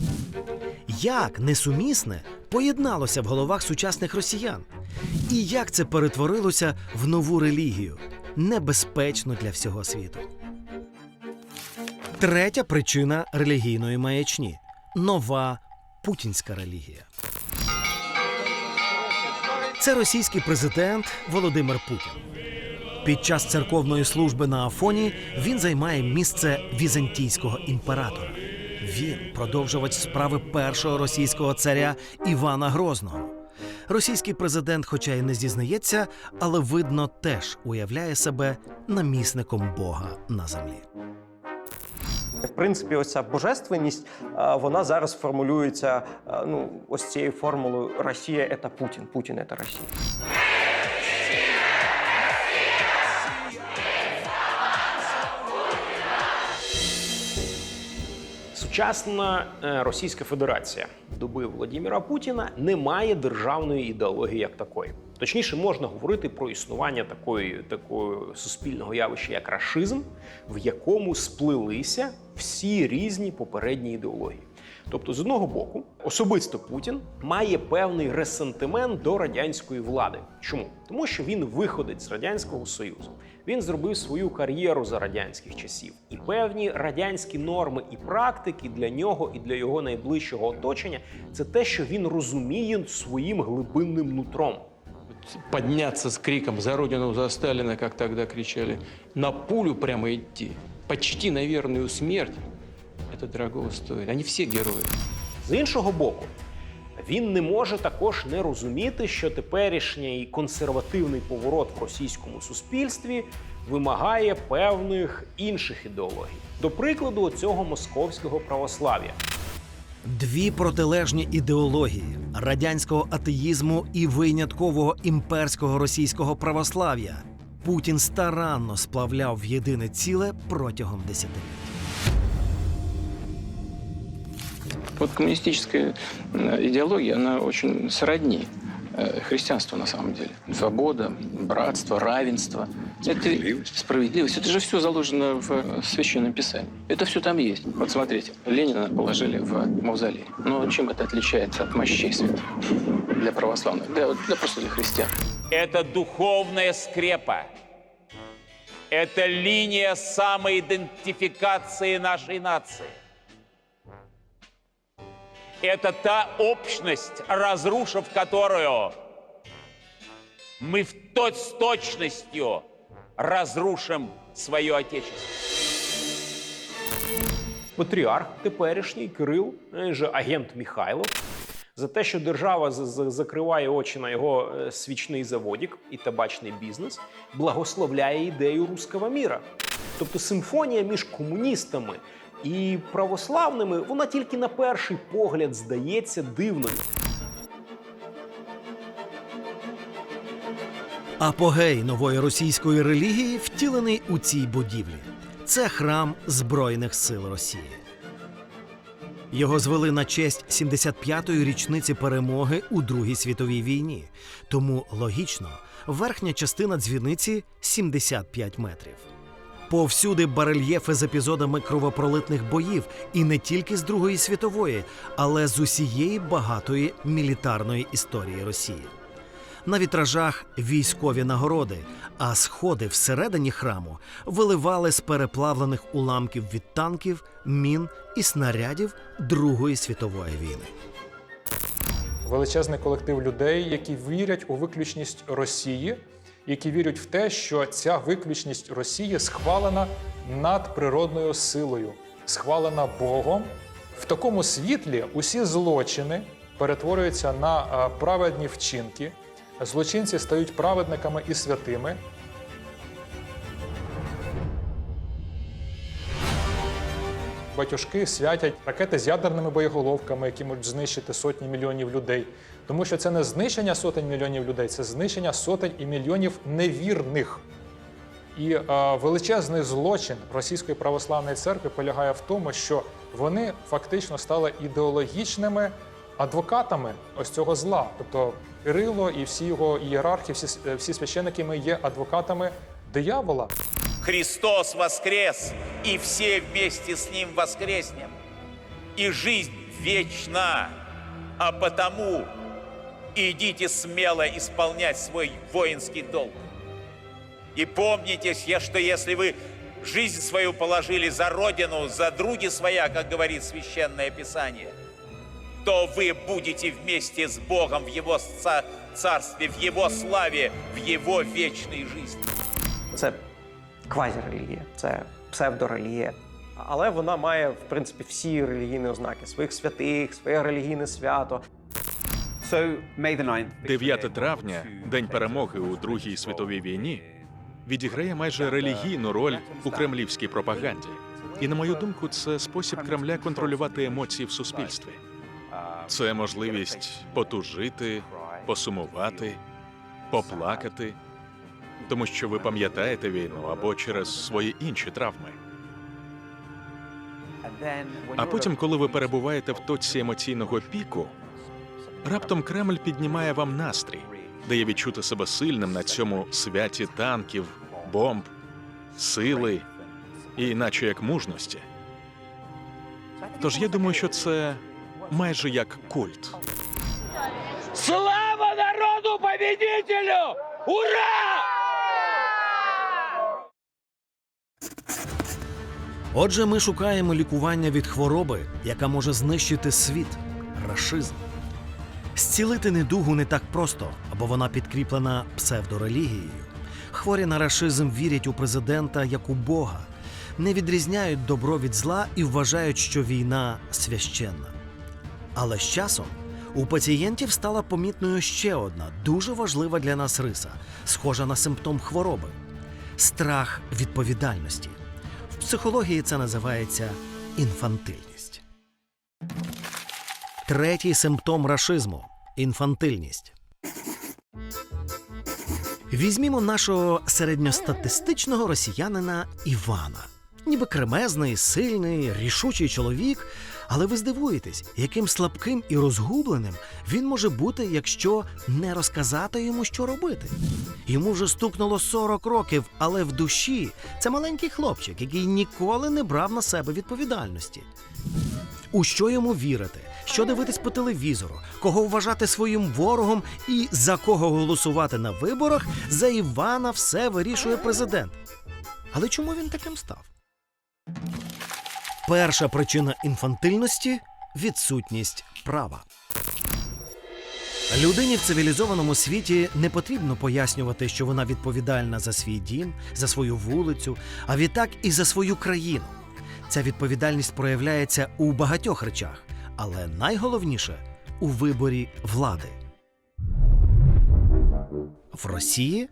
Як несумісне поєдналося в головах сучасних росіян? І як це перетворилося в нову релігію, небезпечну для всього світу? Третя причина релігійної маячні – нова путінська релігія. Це російський президент Володимир Путін. Під час церковної служби на Афоні він займає місце візантійського імператора. Він – продовжувач справи першого російського царя Івана Грозного. Російський президент, хоча й не зізнається, але, видно, теж уявляє себе намісником Бога на землі. В принципі, ось ця божественність, вона зараз формулюється ось цією формулою «Росія – це Путін, Путін – це Росія». Сучасна Російська Федерація доби Володимира Путіна не має державної ідеології як такої. Точніше, можна говорити про існування такого суспільного явища, як рашизм, в якому сплилися всі різні попередні ідеології. Тобто, з одного боку, особисто Путін має певний ресентимент до радянської влади. Чому? Тому що він виходить з Радянського Союзу. Він зробив свою кар'єру за радянських часів. І певні радянські норми і практики для нього і для його найближчого оточення – це те, що він розуміє своїм глибинним нутром. Подняться с криком «За Родину, за Сталина», как тогда кричали, на пулю прямо идти, почти на верную смерть, это дорого стоит. Они все герої. З іншого боку, він не може також не розуміти, що теперішній консервативний поворот в російському суспільстві вимагає певних інших ідеологій. До прикладу, цього московського православ'я. Дві протилежні ідеології – радянського атеїзму і виняткового імперського російського православ'я – Путін старанно сплавляв в єдине ціле протягом десятиліть. Вот коммунистическая идеология, она очень сродни христианству на самом деле. Свобода, братство, равенство. Справедливость. Это же все заложено в Священном Писании. Это все там есть. Вот смотрите, Ленина положили в мавзолей. Но чем это отличается от мощей святых для православных? Да просто для христиан. Это духовная скрепа. Это линия самоидентификации нашей нации. Это та общность, разрушив которую, мы с точностью разрушим свое Отечество. Патріарх теперішній Кирил, же агент Михайлов, за те, що держава закриває очі на його свічний заводик і табачний бізнес, благословляє ідею руского міра. Тобто симфонія між комуністами і православними, вона тільки на перший погляд здається дивною. Апогей нової російської релігії втілений у цій будівлі. Це храм Збройних сил Росії. Його звели на честь 75-ї річниці перемоги у Другій світовій війні. Тому, логічно, верхня частина дзвіниці – 75 метрів. Повсюди барельєфи з епізодами кровопролитних боїв, і не тільки з Другої світової, але з усієї багатої мілітарної історії Росії. На вітражах військові нагороди, а сходи всередині храму виливали з переплавлених уламків від танків, мін і снарядів Другої світової війни. Величезний колектив людей, які вірять у виключність Росії, які вірять в те, що ця виключність Росії схвалена надприродною силою, схвалена Богом. В такому світлі усі злочини перетворюються на праведні вчинки, злочинці стають праведниками і святими. батюшки святять ракети з ядерними боєголовками, які можуть знищити сотні мільйонів людей. Тому що це не знищення сотень мільйонів людей, це знищення сотень і мільйонів невірних. І величезний злочин Російської православної церкви полягає в тому, що вони фактично стали ідеологічними адвокатами ось цього зла. Тобто Кирило і всі його ієрархи, всі священники ми є адвокатами диявола. Христос воскрес, и все вместе с Ним воскреснем. И жизнь вечна, а потому идите смело исполнять свой воинский долг. И помните, что если вы жизнь свою положили за Родину, за други своя, как говорит Священное Писание, то вы будете вместе с Богом в Его царстве, в Его славе, в Его вечной жизни. Це квазірелігія, це псевдорелігія. Але вона має, в принципі, всі релігійні ознаки, своїх святих, своє релігійне свято. 9 травня, День перемоги у Другій світовій війні, відіграє майже релігійну роль у кремлівській пропаганді. І, на мою думку, це спосіб Кремля контролювати емоції в суспільстві. Це можливість потужити, посумувати, поплакати, тому що ви пам'ятаєте війну або через свої інші травми. А потім, коли ви перебуваєте в точці емоційного піку, раптом Кремль піднімає вам настрій, дає відчути себе сильним на цьому святі танків, бомб, сили і наче як мужності. Тож я думаю, що це майже як культ. Слава народу-победителю! Ура! Отже, ми шукаємо лікування від хвороби, яка може знищити світ – рашизм. Зцілити недугу не так просто, бо вона підкріплена псевдорелігією. Хворі на рашизм вірять у президента як у Бога, не відрізняють добро від зла і вважають, що війна священна. Але з часом у пацієнтів стала помітною ще одна, дуже важлива для нас риса, схожа на симптом хвороби – страх відповідальності. В психології це називається інфантильність. Третій симптом рашизму – інфантильність. Візьмімо нашого середньостатистичного росіянина Івана. Ніби кремезний, сильний, рішучий чоловік, але ви здивуєтесь, яким слабким і розгубленим він може бути, якщо не розказати йому, що робити. Йому вже стукнуло 40 років, але в душі це маленький хлопчик, який ніколи не брав на себе відповідальності. У що йому вірити, що дивитись по телевізору, кого вважати своїм ворогом і за кого голосувати на виборах, за Івана все вирішує президент. Але чому він таким став? Перша причина інфантильності – відсутність права. Людині в цивілізованому світі не потрібно пояснювати, що вона відповідальна за свій дім, за свою вулицю, а відтак і за свою країну. Ця відповідальність проявляється у багатьох речах, але найголовніше – у виборі влади. В Росії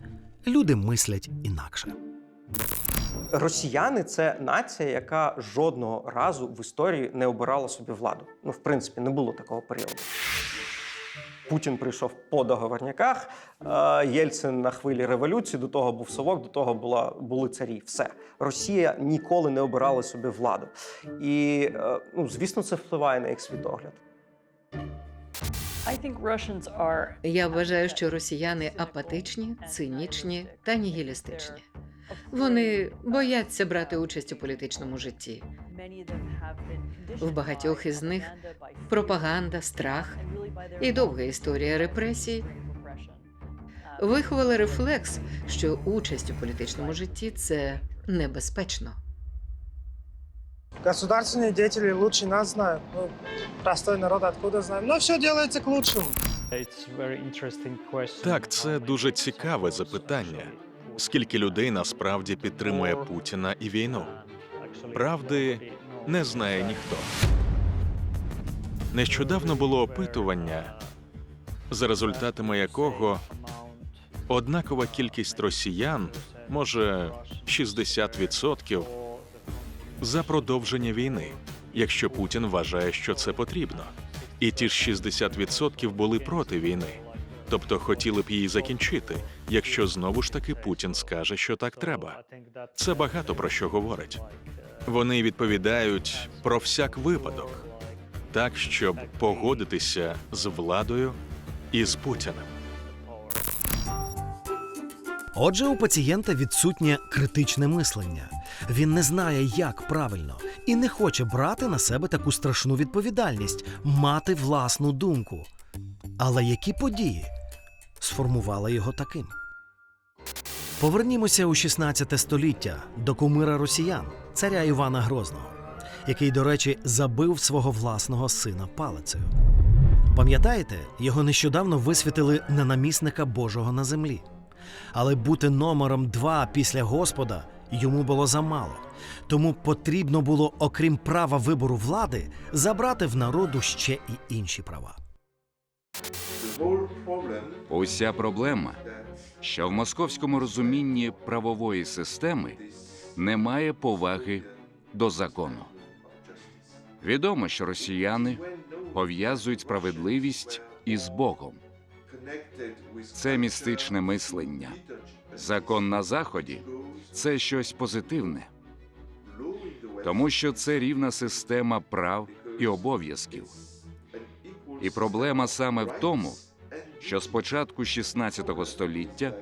люди мислять інакше. Росіяни – це нація, яка жодного разу в історії не обирала собі владу. Ну, в принципі, не було такого періоду. Путін прийшов по договорняках, Єльцин на хвилі революції, до того був Совок, до того були царі. Все. Росія ніколи не обирала собі владу. І, звісно, це впливає на їх світогляд. Я вважаю, що росіяни апатичні, цинічні та нігілістичні. Вони бояться брати участь у політичному житті. В багатьох із них пропаганда, страх і довга історія репресій виховали рефлекс, що участь у політичному житті – це небезпечно. Государственные деятели лучше нас знают. Ну, простой народ откуда знаем. Но все делается к лучшему. Так, це дуже цікаве запитання. Скільки людей насправді підтримує Путіна і війну? Правди не знає ніхто. Нещодавно було опитування, за результатами якого однакова кількість росіян, може 60%, за продовження війни. якщо Путін вважає, що це потрібно. І ті ж 60% були проти війни. Тобто хотіли б її закінчити, якщо знову ж таки Путін скаже, що так треба. Це багато про що говорить. Вони відповідають про всяк випадок, так, щоб погодитися з владою і з Путіним. Отже, у пацієнта відсутнє критичне мислення. Він не знає, як правильно, і не хоче брати на себе таку страшну відповідальність – мати власну думку. Але які події сформували його таким? Повернімося у 16 століття до кумира росіян, царя Івана Грозного, який, до речі, забив свого власного сина палицею. Пам'ятаєте, його нещодавно висвітили на намісника Божого на землі. Але бути номером 2 після Господа йому було замало. Тому потрібно було, окрім права вибору влади, забрати в народу ще і інші права. Уся проблема, що в московському розумінні правової системи немає поваги до закону. Відомо, що росіяни пов'язують справедливість із Богом. Це містичне мислення. Закон на Заході – це щось позитивне. Тому що це рівна система прав і обов'язків. І проблема саме в тому, що з початку 16 століття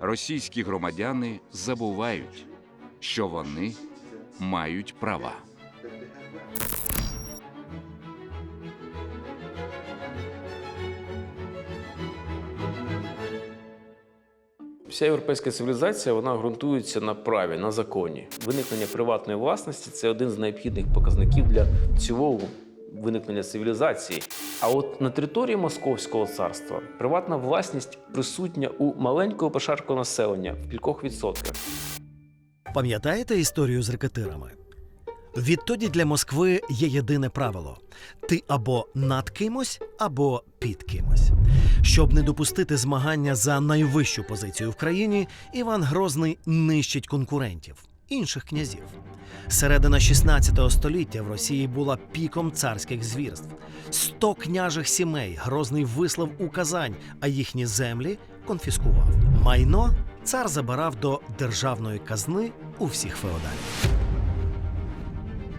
російські громадяни забувають, що вони мають права. Вся європейська цивілізація, вона ґрунтується на праві, на законі. Виникнення приватної власності – це один з необхідних показників для цілого виникнення цивілізації. А от на території Московського царства приватна власність присутня у маленького пошарку населення в кількох відсотках. Пам'ятаєте історію з рекетирами? Відтоді для Москви є єдине правило – ти або над кимось, або під кимось. Щоб не допустити змагання за найвищу позицію в країні, Іван Грозний нищить конкурентів – інших князів. Середина 16 століття в Росії була піком царських звірств. 100 княжих сімей Грозний вислав у Казань, а їхні землі конфіскував. Майно цар забирав до державної казни у всіх феодалів.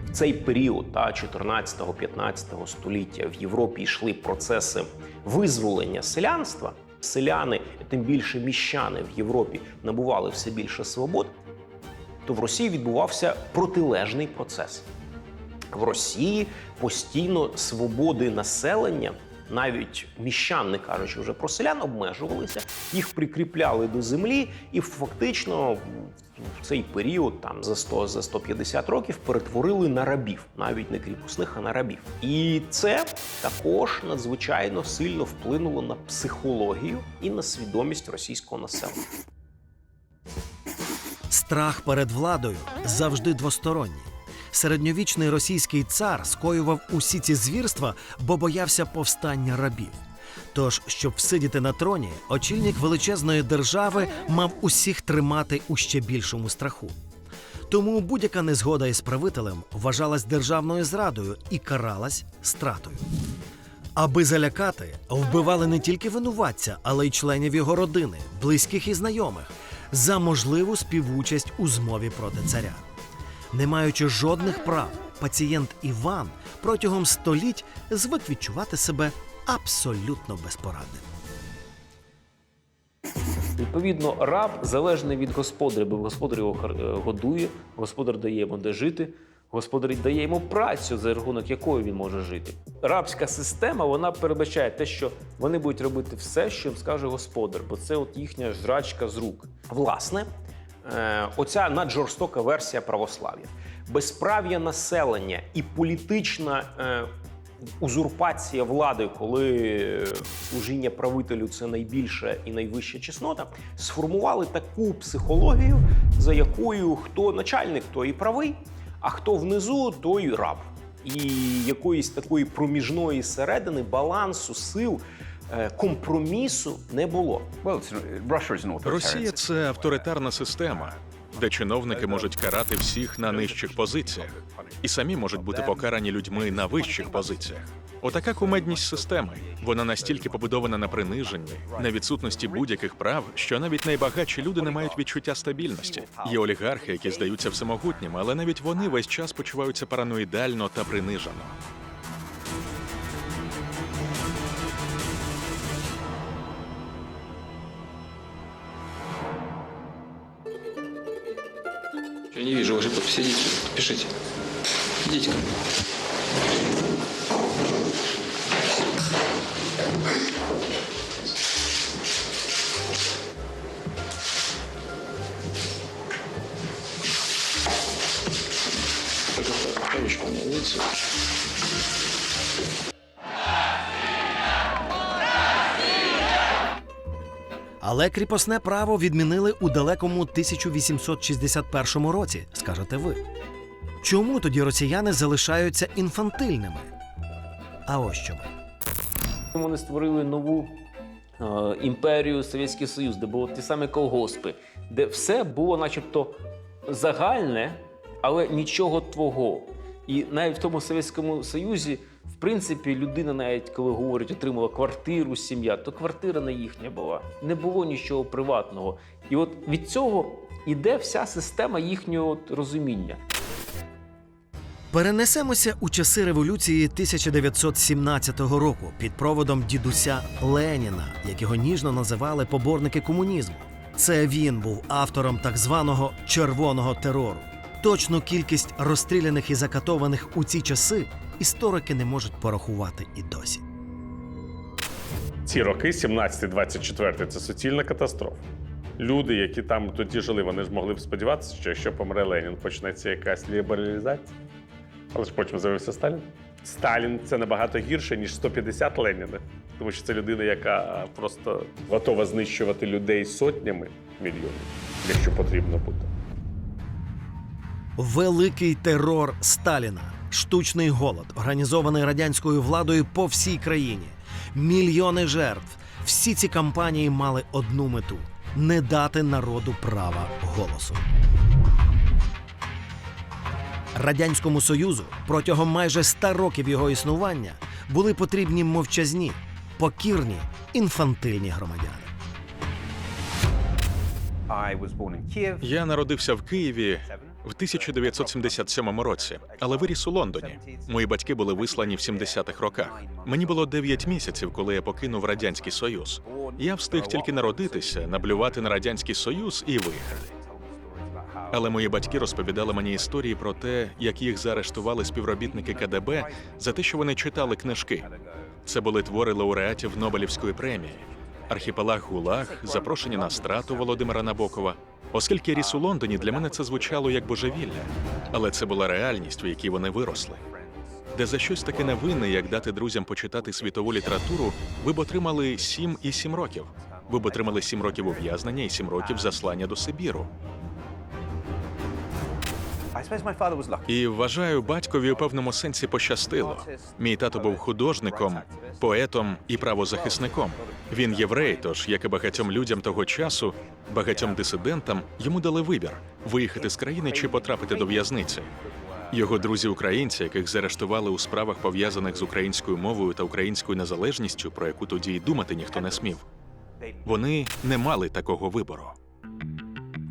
В цей період 14-15 століття в Європі йшли процеси визволення селянства. Селяни, тим більше міщани в Європі, набували все більше свобод, то в Росії відбувався протилежний процес. В Росії постійно свободи населення, навіть міщан, не кажучи вже про селян, обмежувалися, їх прикріпляли до землі і фактично в цей період, там за 100-150 років, перетворили на рабів, навіть не кріпосних, а на рабів. І це також надзвичайно сильно вплинуло на психологію і на свідомість російського населення. Страх перед владою завжди двосторонній. Середньовічний російський цар скоював усі ці звірства, бо боявся повстання рабів. Тож, щоб всидіти на троні, очільник величезної держави мав усіх тримати у ще більшому страху. Тому будь-яка незгода із правителем вважалась державною зрадою і каралась стратою. Аби залякати, вбивали не тільки винуватця, але й членів його родини, близьких і знайомих, за можливу співучасть у змові проти царя. Не маючи жодних прав, пацієнт Іван протягом століть звик відчувати себе абсолютно безпорадним. Відповідно, раб залежний від господаря, бо господар його годує, господар дає йому де жити, господар дає йому працю, за рахунок якої він може жити. Рабська система, вона передбачає те, що вони будуть робити все, що їм скаже господар, бо це от їхня жрачка з рук. Власне, оця наджорстока версія православ'я. Безправ'я населення і політична узурпація влади, коли служіння правителю – це найбільша і найвища чеснота, сформували таку психологію, за якою хто начальник, той і правий, а хто внизу, той раб. І якоїсь такої проміжної середини, балансу сил, компромісу не було. Росія – це авторитарна система. де чиновники можуть карати всіх на нижчих позиціях і самі можуть бути покарані людьми на вищих позиціях. Отака кумедність системи. Вона настільки побудована на приниженні, на відсутності будь-яких прав, що навіть найбагатші люди не мають відчуття стабільності. Є олігархи, які здаються всемогутніми, але навіть вони весь час почуваються параноїдально та принижено. Я не вижу вашей подписи. Идите, пишите. Идите ко мне. Ручку у меня, видите? Але кріпосне право відмінили у далекому 1861 році, скажете ви. Чому тоді росіяни залишаються інфантильними? А ось чому. Вони створили нову імперію, Совєтський Союз, де були ті самі колгоспи, де все було начебто загальне, але нічого твого. І навіть в тому Совєтському Союзі, в принципі, людина навіть, коли говорить, отримала квартиру, сім'я, то квартира не їхня була. Не було нічого приватного. І от від цього іде вся система їхнього розуміння. Перенесемося у часи революції 1917 року під проводом дідуся Леніна, як його ніжно називали поборники комунізму. Це він був автором так званого «червоного терору». Точну кількість розстріляних і закатованих у ці часи історики не можуть порахувати і досі. Ці роки, 17-24, це суцільна катастрофа. Люди, які там тоді жили, вони ж могли б сподіватися, що якщо помре Ленін, почнеться якась лібералізація. Але ж потім з'явився Сталін. Сталін – це набагато гірше, ніж 150 Леніна. Тому що це людина, яка просто готова знищувати людей сотнями мільйонів, якщо потрібно буде. Великий терор Сталіна. Штучний голод, організований радянською владою по всій країні. Мільйони жертв. Всі ці кампанії мали одну мету – не дати народу права голосу. Радянському Союзу протягом майже 100 років його існування були потрібні мовчазні, покірні, інфантильні громадяни. Я народився в Києві в 1977 році, але виріс у Лондоні. Мої батьки були вислані в 70-х роках. Мені було 9 місяців, коли я покинув Радянський Союз. Я встиг тільки народитися, наблювати на Радянський Союз і виїхати. Але мої батьки розповідали мені історії про те, як їх заарештували співробітники КДБ за те, що вони читали книжки. Це були твори лауреатів Нобелівської премії. «Архіпелаг ГУЛАГ», «Запрошення на страту» Володимира Набокова. Оскільки я ріс у Лондоні, для мене це звучало як божевілля. Але це була реальність, в якій вони виросли. Де за щось таке невинне, як дати друзям почитати світову літературу, ви б отримали 7 і 7 років. Ви б отримали 7 років ув'язнення і 7 років заслання до Сибіру. І вважаю, батькові у певному сенсі пощастило. Мій тато був художником, поетом і правозахисником. Він єврей, тож, як і багатьом людям того часу, багатьом дисидентам, йому дали вибір – виїхати з країни чи потрапити до в'язниці. Його друзі-українці, яких заарештували у справах, пов'язаних з українською мовою та українською незалежністю, про яку тоді й думати ніхто не смів, вони не мали такого вибору.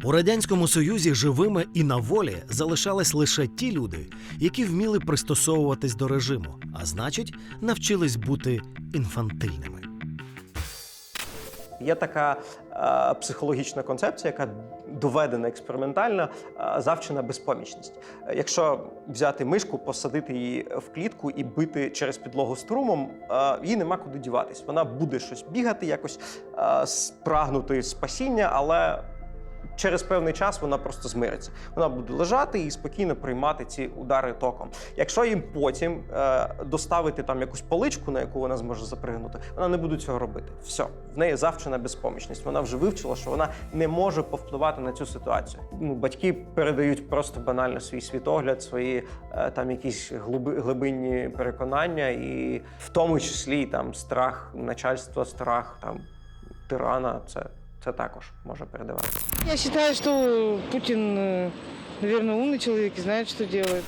У Радянському Союзі живими і на волі залишались лише ті люди, які вміли пристосовуватись до режиму, а значить, навчились бути інфантильними. Є така психологічна концепція, яка доведена експериментально, завчена безпомічність. Якщо взяти мишку, посадити її в клітку і бити через підлогу струмом, їй нема куди діватись. Вона буде щось бігати, якось прагнути спасіння, але через певний час вона просто змириться. Вона буде лежати і спокійно приймати ці удари током. Якщо їм потім доставити там якусь поличку, на яку вона зможе запригнути, вона не буде цього робити. Все, в неї завчена безпомічність. Вона вже вивчила, що вона не може повпливати на цю ситуацію. Батьки передають просто банально свій світогляд, свої там якісь глибинні переконання, і в тому числі там страх начальства, страх там тирана. Це це також може передаватися. Я считаю, что Путин, наверное, умный человек и знает, что делает.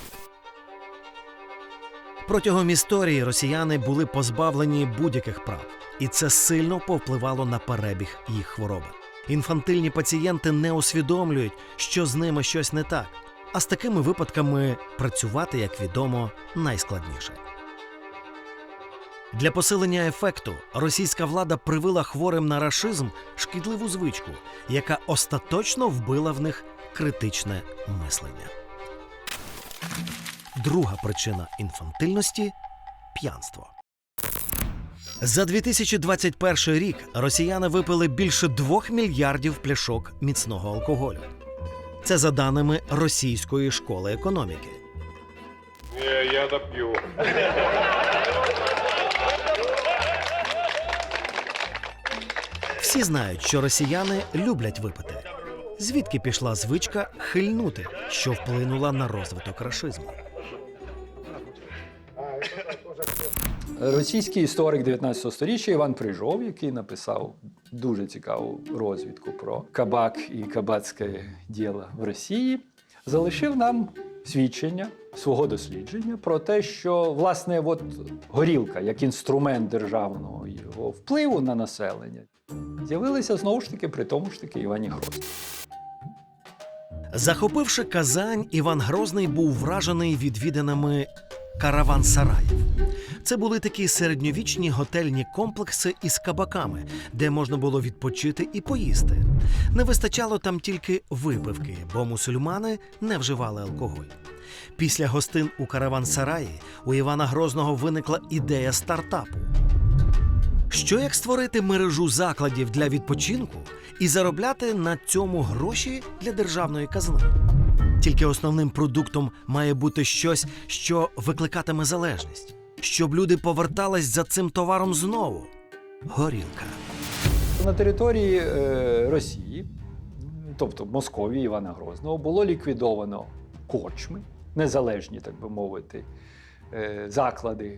Протягом історії росіяни були позбавлені будь-яких прав, і це сильно повпливало на перебіг їх хвороби. Інфантильні пацієнти не усвідомлюють, що з ними щось не так, а з такими випадками працювати, як відомо, найскладніше. Для посилення ефекту російська влада привила хворим на рашизм шкідливу звичку, яка остаточно вбила в них критичне мислення. Друга причина інфантильності – п'янство. За 2021 рік росіяни випили більше 2 мільярдів пляшок міцного алкоголю. Це за даними Російської школи економіки. Я доп'ю. Всі знають, що росіяни люблять випити. Звідки пішла звичка хильнути, що вплинула на розвиток рашизму? Російський історик 19 століття Іван Прижов, який написав дуже цікаву розвідку про кабак і кабацьке діло в Росії, залишив нам свідчення свого дослідження про те, що, власне, горілка як інструмент державного його впливу на населення з'явилася знову ж таки при тому ж таки Івані Грозному. Захопивши Казань, Іван Грозний був вражений відвіданими караван-сараїв. Це були такі середньовічні готельні комплекси із кабаками, де можна було відпочити і поїсти. Не вистачало там тільки випивки, бо мусульмани не вживали алкоголь. Після гостин у караван-сараї у Івана Грозного виникла ідея стартапу. Що як створити мережу закладів для відпочинку і заробляти на цьому гроші для державної казни? Тільки основним продуктом має бути щось, що викликатиме залежність. Щоб люди повертались за цим товаром знову. Горілка. На території Росії, тобто Московії Івана Грозного, було ліквідовано корчми, незалежні, так би мовити, заклади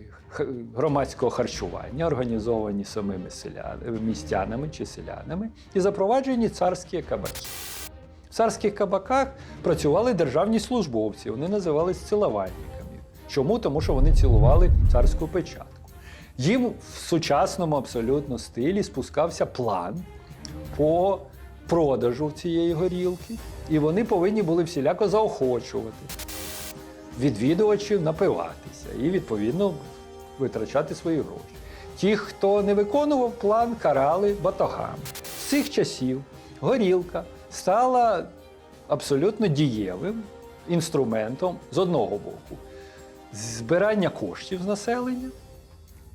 громадського харчування, організовані самими містянами чи селянами, і запроваджені царські кабаки. В царських кабаках працювали державні службовці, вони називались цілувальниками. Чому? Тому що вони цілували царську печатку. Їм в сучасному абсолютно стилі спускався план по продажу цієї горілки, і вони повинні були всіляко заохочувати відвідувачів напиватися і, відповідно, витрачати свої гроші. Ті, хто не виконував план, карали батогами. З цих часів горілка стала абсолютно дієвим інструментом, з одного боку, збирання коштів з населення,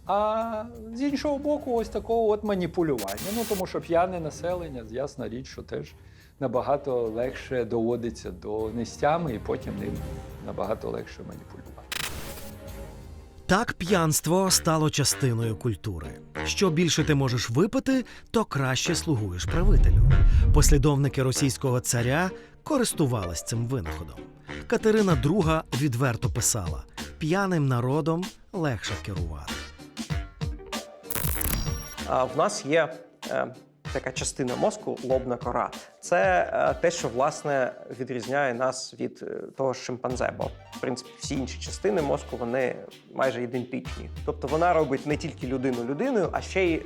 а з іншого боку, ось такого маніпулювання. Тому що п'яне населення, ясна річ, що теж набагато легше доводиться до нестями і потім ним набагато легше маніпулювати. Так п'янство стало частиною культури. Що більше ти можеш випити, то краще слугуєш правителю. Послідовники російського царя користувались цим винаходом. Катерина II відверто писала: «П'яним народом легше керувати». В нас є така частина мозку – лобна кора. Це те, що, власне, відрізняє нас від того ж шимпанзе, бо, в принципі, всі інші частини мозку, вони майже ідентичні. Тобто вона робить не тільки людину людиною, а ще й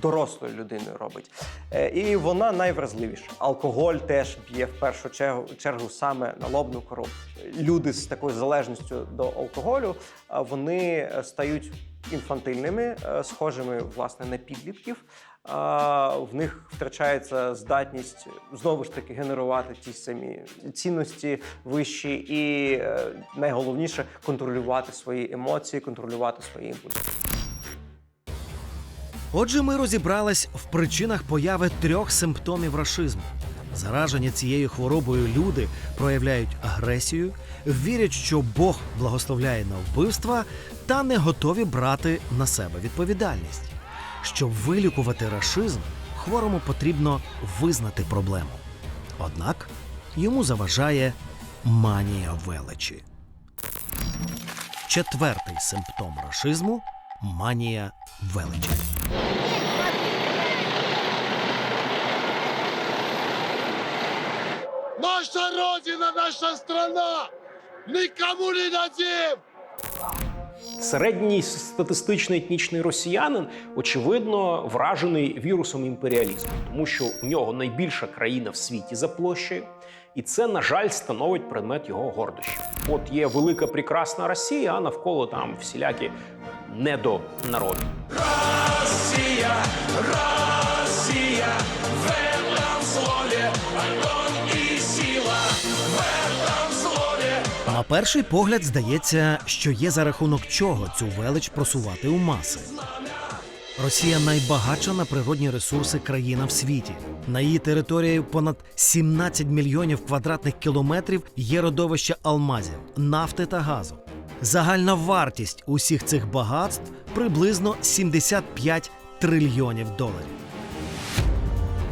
дорослою людиною робить. І вона найвразливіша. Алкоголь теж б'є в першу чергу саме на лобну кору. Люди з такою залежністю до алкоголю, вони стають інфантильними, схожими, власне, на підлітків. В них втрачається здатність, знову ж таки, генерувати ті самі цінності вищі і, найголовніше, контролювати свої емоції, контролювати свої імпульси. Отже, ми розібрались в причинах появи 3 симптомів рашизму. Заражені цією хворобою люди проявляють агресію, вірять, що Бог благословляє на вбивства та не готові брати на себе відповідальність. Щоб вилікувати рашизм, хворому потрібно визнати проблему. Однак йому заважає манія величі. 4-й симптом рашизму – манія величі. Наша Родина, наша страна! Никому не дадим! Середній статистичний етнічний росіянин, очевидно, вражений вірусом імперіалізму, тому що у нього найбільша країна в світі за площею, і це, на жаль, становить предмет його гордощів. От є велика прекрасна Росія, а навколо там всілякі недонароди. Россия, Россия, в этом слове огонь и сила, в этом слове. На перший погляд здається, що є за рахунок чого цю велич просувати у маси. Росія найбагатша на природні ресурси країна в світі. На її території понад 17 мільйонів квадратних кілометрів є родовища алмазів, нафти та газу. Загальна вартість усіх цих багатств приблизно 75 трильйонів доларів.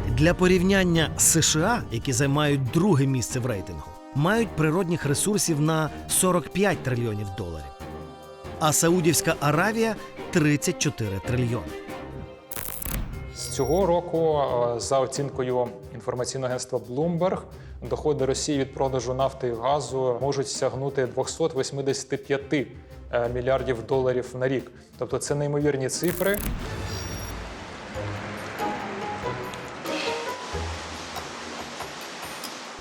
Для порівняння США, які займають друге місце в рейтингу, мають природних ресурсів на 45 трильйонів доларів. А Саудівська Аравія – 34 трильйони. З цього року, за оцінкою інформаційного агентства Bloomberg, доходи Росії від продажу нафти і газу можуть сягнути 285 мільярдів доларів на рік. Тобто це неймовірні цифри.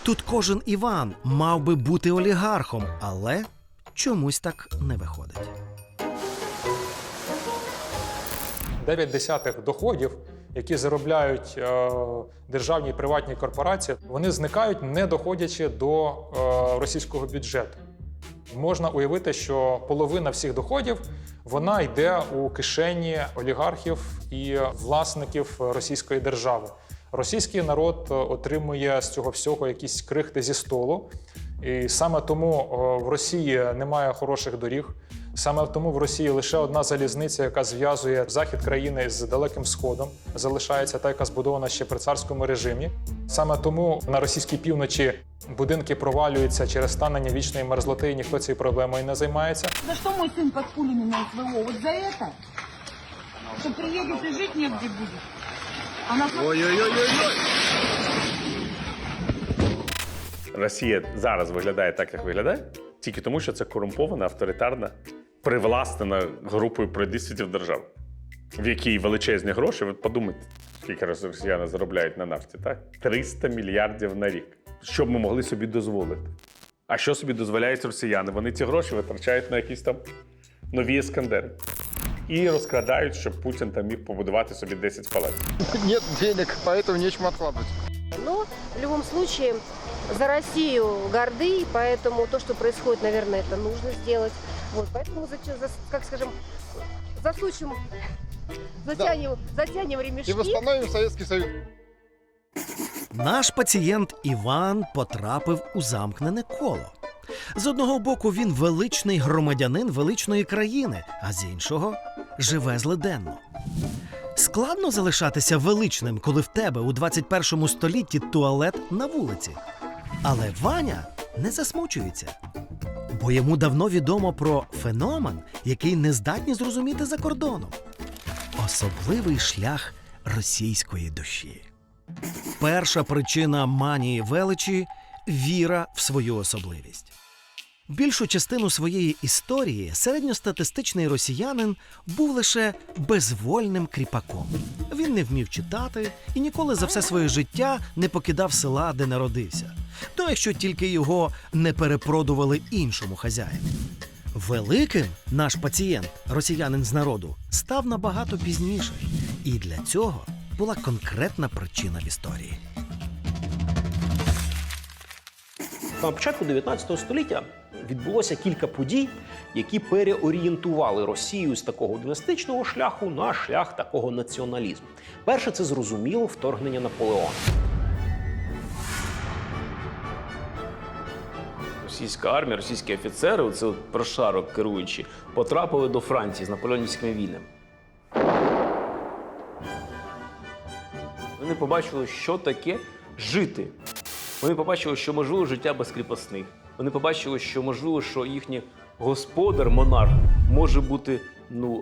Тут кожен Іван мав би бути олігархом, але чомусь так не виходить. 9/10 доходів, які заробляють державні і приватні корпорації, вони зникають, не доходячи до російського бюджету. Можна уявити, що половина всіх доходів вона йде у кишені олігархів і власників російської держави. Російський народ отримує з цього всього якісь крихти зі столу. І саме тому в Росії немає хороших доріг. Саме тому в Росії лише одна залізниця, яка зв'язує захід країни з Далеким Сходом, залишається та, яка збудована ще при царському режимі. Саме тому на російській півночі будинки провалюються через станення вічної мерзлоти, і ніхто цією проблемою не займається. За що мій син під пулями на СВО? Вот за це? Що приїде і жити негде буде. Ой-ой-ой-ой-ой! Росія зараз виглядає так, як виглядає, тільки тому, що це корумпована, авторитарна, привласнена групою пройдисвітів держава, в якій величезні гроші, ви подумайте, скільки росіяни заробляють на нафті, так? 300 мільярдів на рік. Що б ми могли собі дозволити? А що собі дозволяють росіяни? Вони ці гроші витрачають на якісь там нові Іскандери. І розкрадають, щоб Путін там міг побудувати собі 10 палаців. Нет денег, поэтому нечем откладывать. Но в любом случае за Россию горды, поэтому то, что происходит, наверное, это нужно сделать. Вот, поэтому, как скажем, засучим, затянем ремешки. И восстановим Советский Союз. Наш пацієнт Іван потрапив у замкнене коло. З одного боку, він величний громадянин величної країни, а з іншого – живе злиденно. Складно залишатися величним, коли в тебе у 21 столітті туалет на вулиці. Але Ваня не засмучується, бо йому давно відомо про феномен, який не здатні зрозуміти за кордоном. Особливий шлях російської душі. Перша причина манії величі – віра в свою особливість. Більшу частину своєї історії середньостатистичний росіянин був лише безвольним кріпаком. Він не вмів читати і ніколи за все своє життя не покидав села, де народився. То якщо тільки його не перепродували іншому хазяїну. Великим наш пацієнт, росіянин з народу, став набагато пізніше. І для цього була конкретна причина в історії. На початку 19 століття відбулося кілька подій, які переорієнтували Росію з такого династичного шляху на шлях такого націоналізму. Перше, це зрозуміло вторгнення Наполеона. Російська армія, російські офіцери, оце от прошарок керуючі, потрапили до Франції з наполеонівськими війнами. Вони побачили, що таке жити. Вони побачили, що можливо життя без кріпосних. Вони побачили, що можливо, що їхній господар, монарх, може бути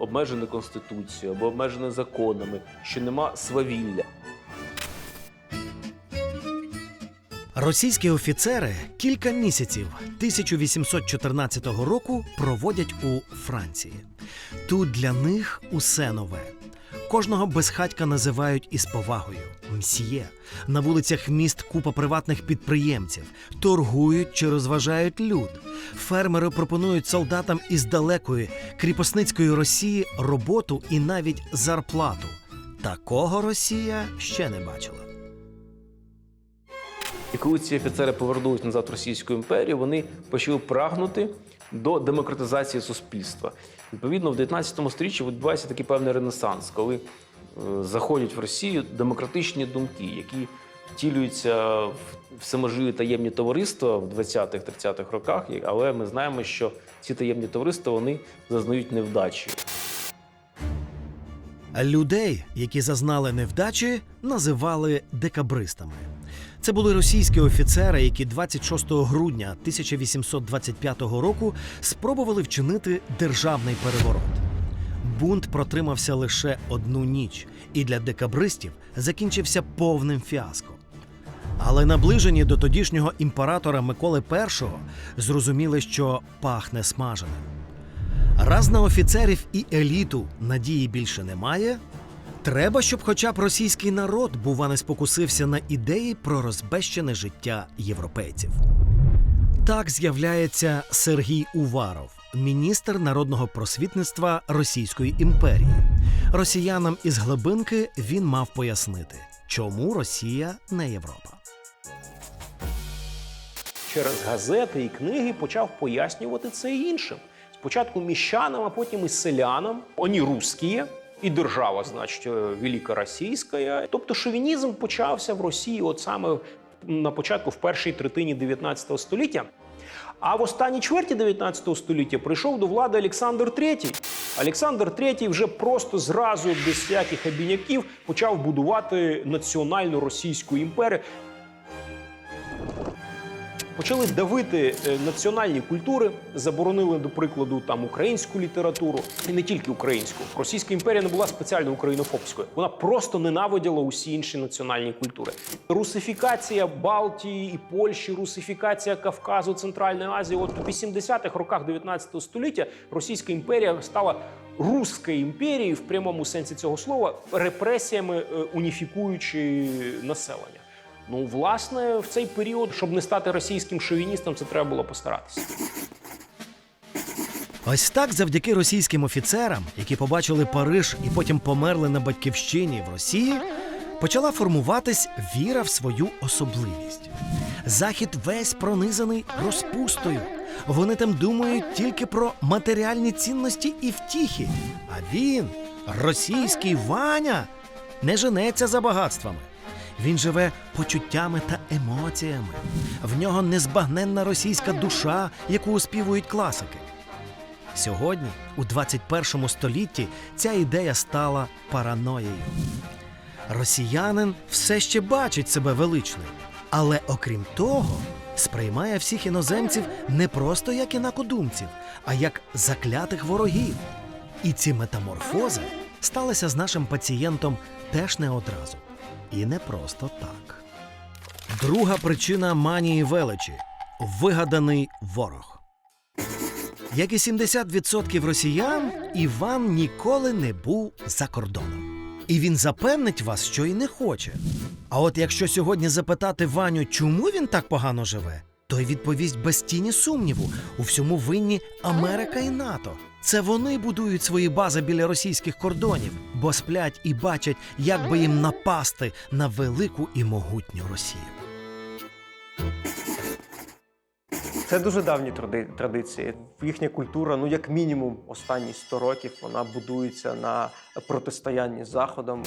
обмежений Конституцією або обмежений законами, що нема свавілля. Російські офіцери кілька місяців 1814 року проводять у Франції. Тут для них усе нове. Кожного безхатька називають із повагою «мсьє». На вулицях міст купа приватних підприємців. Торгують чи розважають люд. Фермери пропонують солдатам із далекої кріпосницької Росії роботу і навіть зарплату. Такого Росія ще не бачила. І коли ці офіцери повернулись назад в Російську імперію, вони почали прагнути до демократизації суспільства. Відповідно, в 19 сторіччі відбувається такий певний ренесанс, коли заходять в Росію демократичні думки, які втілюються в всеможливі таємні товариства в 20-30-х роках, але ми знаємо, що ці таємні товариства, вони зазнають невдачі. Людей, які зазнали невдачі, називали декабристами. Це були російські офіцери, які 26 грудня 1825 року спробували вчинити державний переворот. Бунт протримався лише одну ніч і для декабристів закінчився повним фіаско. Але наближені до тодішнього імператора Миколи І зрозуміли, що пахне смаженим. Раз на офіцерів і еліту надії більше немає, треба, щоб хоча б російський народ, бува, не спокусився на ідеї про розбещене життя європейців. Так з'являється Сергій Уваров, міністр народного просвітництва Російської імперії. Росіянам із глибинки він мав пояснити, чому Росія не Європа. Через газети і книги почав пояснювати це іншим. Спочатку міщанам, а потім і селянам. Вони русські, і держава, значить, Велика Російська. Тобто шовінізм почався в Росії от саме на початку, в першій третині 19 століття. А в останній чверті 19 століття прийшов до влади Олександр III. Олександр III вже просто зразу, без всяких обіняків, почав будувати національну російську імперію. Почали давити національні культури, заборонили, до прикладу, там українську літературу, і не тільки українську. Російська імперія не була спеціально українофобською. Вона просто ненавиділа усі інші національні культури. Русифікація Балтії і Польщі, русифікація Кавказу, Центральної Азії. От у 80-х роках 19 століття Російська імперія стала руською імперією в прямому сенсі цього слова, репресіями уніфікуючи населення. Ну, власне, в цей період, щоб не стати російським шовіністом, це треба було постаратися. Ось так, завдяки російським офіцерам, які побачили Париж і потім померли на батьківщині в Росії, почала формуватись віра в свою особливість. Захід весь пронизаний розпустою. Вони там думають тільки про матеріальні цінності і втіхи. А він, російський Ваня, не женеться за багатствами. Він живе почуттями та емоціями. В нього незбагненна російська душа, яку оспівують класики. Сьогодні, у 21 столітті, ця ідея стала параноєю. Росіянин все ще бачить себе величним, але окрім того, сприймає всіх іноземців не просто як інакодумців, а як заклятих ворогів. І ці метаморфози сталися з нашим пацієнтом теж не одразу. І не просто так. Друга причина манії величі – вигаданий ворог. Як і 70% росіян, Іван ніколи не був за кордоном. І він запевнить вас, що і не хоче. А от якщо сьогодні запитати Ваню, чому він так погано живе, той відповість без тіні сумніву – у всьому винні Америка і НАТО. Це вони будують свої бази біля російських кордонів, бо сплять і бачать, як би їм напасти на велику і могутню Росію. Це дуже давні традиції. Їхня культура, ну як мінімум, останні 100 років, вона будується на протистоянні з Заходом.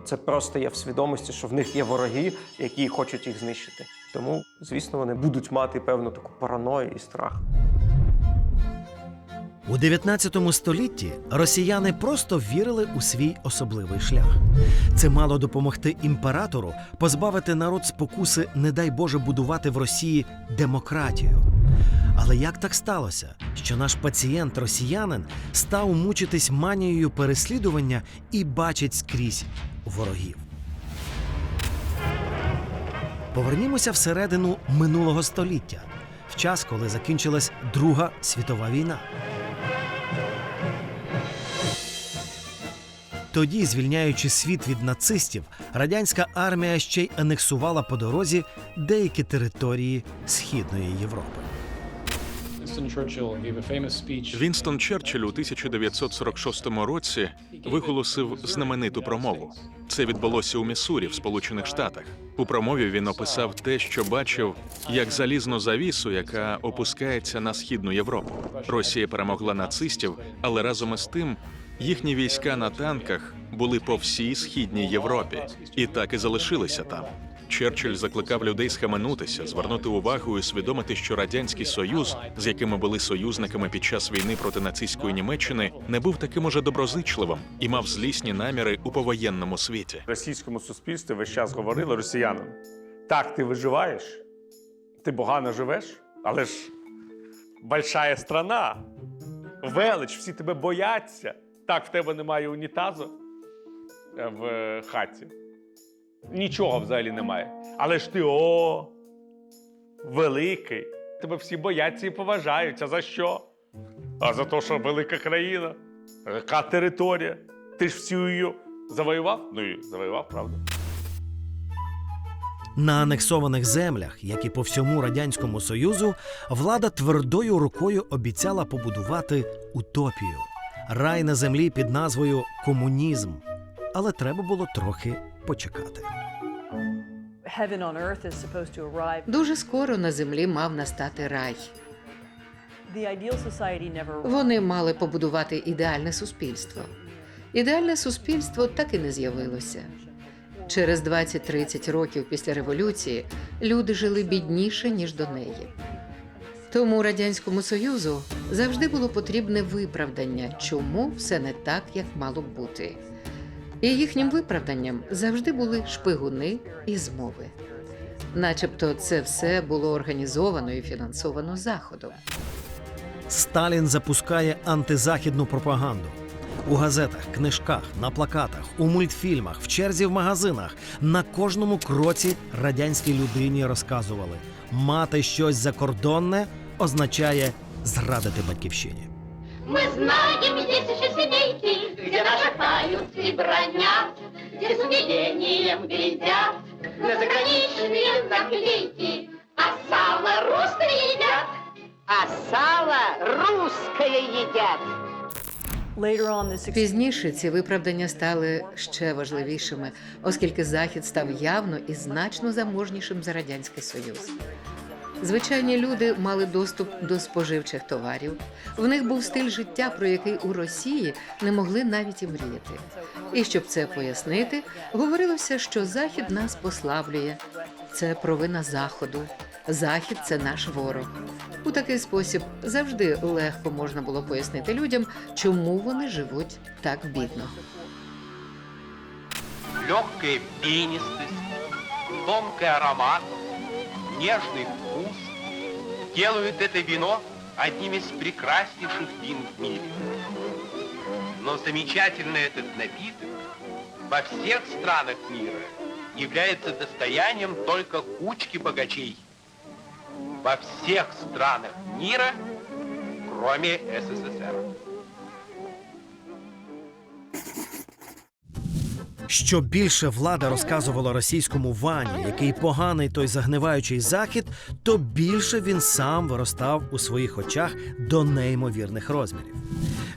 Це просто є в свідомості, що в них є вороги, які хочуть їх знищити. Тому, звісно, вони будуть мати певну таку параною і страх. У 19 столітті росіяни просто вірили у свій особливий шлях. Це мало допомогти імператору позбавити народ спокуси, не дай Боже, будувати в Росії демократію. Але як так сталося, що наш пацієнт-росіянин став мучитись манією переслідування і бачить скрізь ворогів? Повернімося всередину минулого століття, в час, коли закінчилась Друга світова війна. Тоді, звільняючи світ від нацистів, радянська армія ще й анексувала по дорозі деякі території Східної Європи. Вінстон Черчилль у 1946 році виголосив знамениту промову. Це відбулося у Міссурі в Сполучених Штатах. У промові він описав те, що бачив, як залізну завісу, яка опускається на Східну Європу. Росія перемогла нацистів, але разом із тим їхні війська на танках були по всій Східній Європі і так і залишилися там. Черчилль закликав людей схаменутися, звернути увагу і усвідомити, що Радянський Союз, з якими були союзниками під час війни проти нацистської Німеччини, не був таким уже доброзичливим і мав злісні наміри у повоєнному світі. В російському суспільстві весь час говорили росіянам: так, ти виживаєш, ти погано живеш, але ж большая страна, велич, всі тебе бояться. Так, в тебе немає унітазу в хаті. Нічого взагалі немає. Але ж ти, великий. Тебе всі бояться і поважають. А за що? А за те, що велика країна, яка територія. Ти ж всю її завоював? Ну і завоював, правда. На анексованих землях, як і по всьому Радянському Союзу, влада твердою рукою обіцяла побудувати утопію. Рай на землі під назвою комунізм. Але треба було трохи почекати. Дуже скоро на землі мав настати рай. Вони мали побудувати ідеальне суспільство. Ідеальне суспільство так і не з'явилося. Через 20-30 років після революції люди жили бідніше, ніж до неї. Тому Радянському Союзу завжди було потрібне виправдання, чому все не так, як мало б бути. І їхнім виправданням завжди були шпигуни і змови. Начебто це все було організовано і фінансовано Заходом. Сталін запускає антизахідну пропаганду. У газетах, книжках, на плакатах, у мультфільмах, в черзі в магазинах. На кожному кроці радянській людині розказували: мати щось закордонне означає зрадити батьківщині. Мы знаем здесь еще семейки, где наживают и бронят, где с умилением глядят на заграничные наклейки. А сало русское едят, а сало русское едят. Пізніше ці виправдання стали ще важливішими, оскільки Захід став явно і значно заможнішим за Радянський Союз. Звичайні люди мали доступ до споживчих товарів. В них був стиль життя, про який у Росії не могли навіть і мріяти. І щоб це пояснити, говорилося, що Захід нас послаблює. Це провина Заходу. Захід – це наш ворог. У такий спосіб завжди легко можна було пояснити людям, чому вони живуть так бідно. Легкая пенистость, тонкий аромат, нежный вкус делают это вино одним из прекраснейших вин в мире. Но замечательный этот напиток во всех странах мира является достоянием только кучки богачей. Во всех странах мира, кроме СССР. Що більше влада розказувала російському Вані, який поганий той загниваючий Захід, то більше він сам виростав у своїх очах до неймовірних розмірів.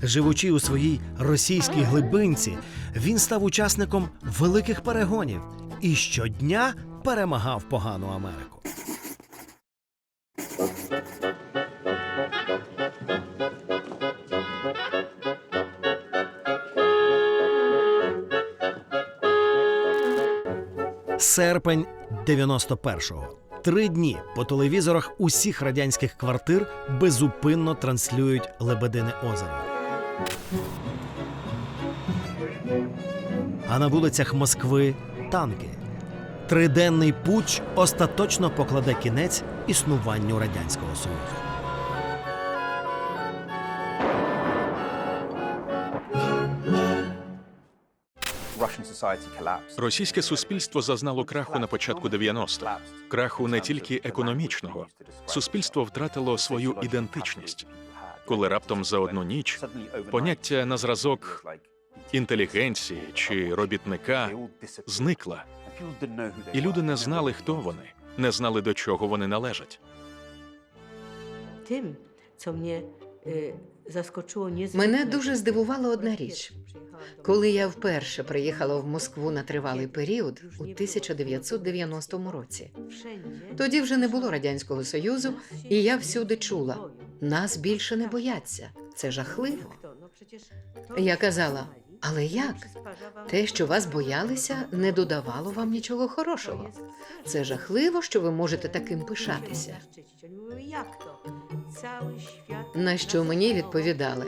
Живучи у своїй російській глибинці, він став учасником великих перегонів і щодня перемагав погану Америку. Серпень 91-го. 3 дні по телевізорах усіх радянських квартир безупинно транслюють «Лебедине озеро». А на вулицях Москви – танки. 3-денний путч остаточно покладе кінець існуванню Радянського Союзу. Російське суспільство зазнало краху на початку 90-х. Краху не тільки економічного. Суспільство втратило свою ідентичність. Коли раптом за одну ніч поняття на зразок інтелігенції чи робітника зникла. І люди не знали, хто вони, не знали, до чого вони належать. Мене дуже здивувала одна річ. Коли я вперше приїхала в Москву на тривалий період у 1990 році. Тоді вже не було Радянського Союзу, і я всюди чула: нас більше не бояться, це жахливо. Я казала: але як? Те, що вас боялися, не додавало вам нічого хорошого. Це жахливо, що ви можете таким пишатися. На що мені відповідали: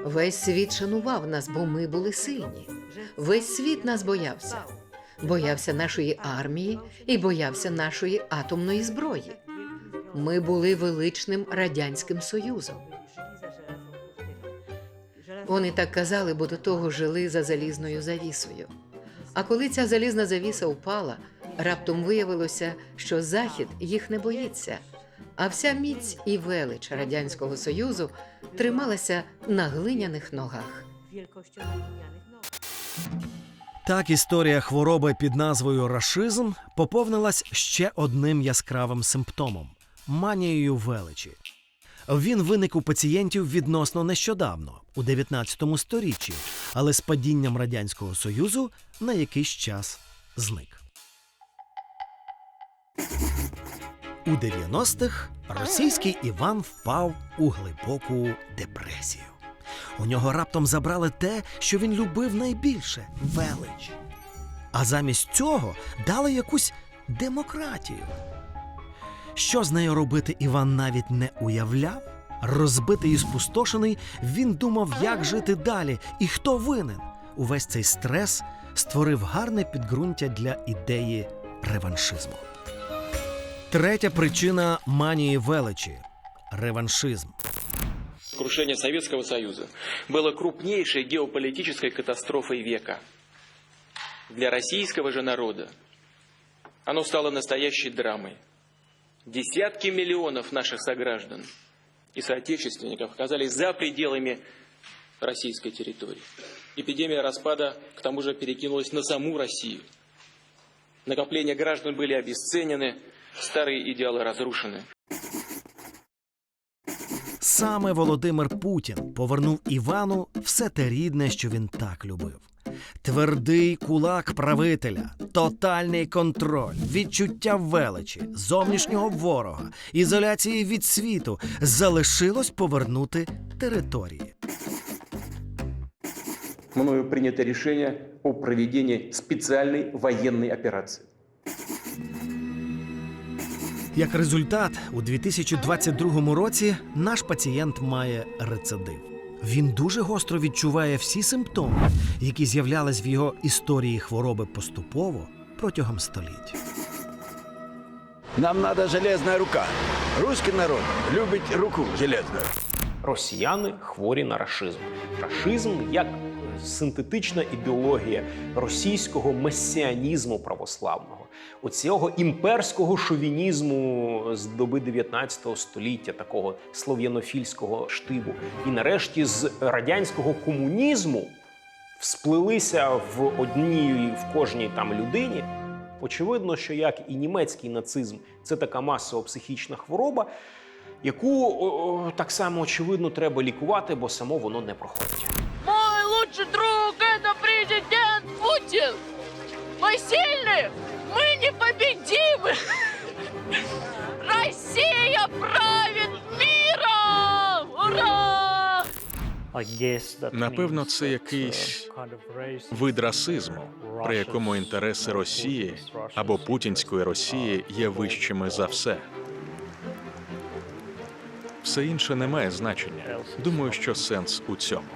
весь світ шанував нас, бо ми були сильні. Весь світ нас боявся. Боявся нашої армії і боявся нашої атомної зброї. Ми були величним Радянським Союзом. Вони так казали, бо до того жили за залізною завісою. А коли ця залізна завіса впала, раптом виявилося, що Захід їх не боїться, а вся міць і велич Радянського Союзу трималася на глиняних ногах. Так історія хвороби під назвою рашизм поповнилась ще одним яскравим симптомом – манією величі. Він виник у пацієнтів відносно нещодавно, у 19 сторіччі, але з падінням Радянського Союзу на якийсь час зник. У 90-х російський Іван впав у глибоку депресію. У нього раптом забрали те, що він любив найбільше – велич. А замість цього дали якусь демократію. Що з нею робити, Іван навіть не уявляв. Розбитий і спустошений, він думав, як жити далі і хто винен. Увесь цей стрес створив гарне підґрунтя для ідеї реваншизму. Третя причина манії величі – реваншизм. Крушение Советского Союза было крупнейшей геополитической катастрофой века. Для российского же народа оно стало настоящей драмой. Десятки миллионов наших сограждан и соотечественников оказались за пределами российской территории. Эпидемия распада, к тому же, перекинулась на саму Россию. Накопления граждан были обесценены, старые идеалы разрушены. Саме Володимир Путін повернув Івану все те рідне, що він так любив. Твердий кулак правителя, тотальний контроль, відчуття величі, зовнішнього ворога, ізоляції від світу залишилось повернути території. Мною принято решение о проведении специальной военной операции. Як результат, у 2022 році наш пацієнт має рецидив. Він дуже гостро відчуває всі симптоми, які з'являлись в його історії хвороби поступово протягом століть. Нам надо железная рука. Русский народ любить руку железную. Росіяни хворі на рашизм. Рашизм як синтетична ідеологія російського месіанізму православного. Оцього імперського шовінізму з доби 19 століття, такого слов'янофільського штибу. І нарешті з радянського комунізму всплилися в одній, в кожній там людині. Очевидно, що як і німецький нацизм, це така масова психічна хвороба, яку так само, очевидно, треба лікувати, бо само воно не проходить. Мой лучший друг – это президент Путин! Мы сильны! Мы непобедимы! Россия правит миром! Ура! Напевно, це якийсь вид расизму, при якому інтереси Росії або путінської Росії є вищими за все. Все інше не має значення. Думаю, що сенс у цьому.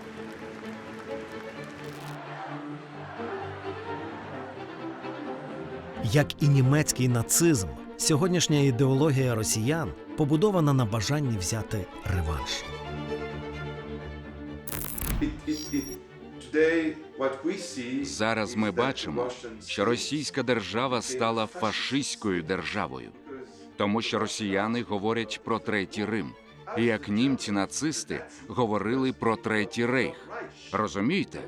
Як і німецький нацизм, сьогоднішня ідеологія росіян побудована на бажанні взяти реванш. Зараз ми бачимо, що російська держава стала фашистською державою, тому що росіяни говорять про Третій Рим, і як німці-нацисти говорили про Третій Рейх. Розумієте?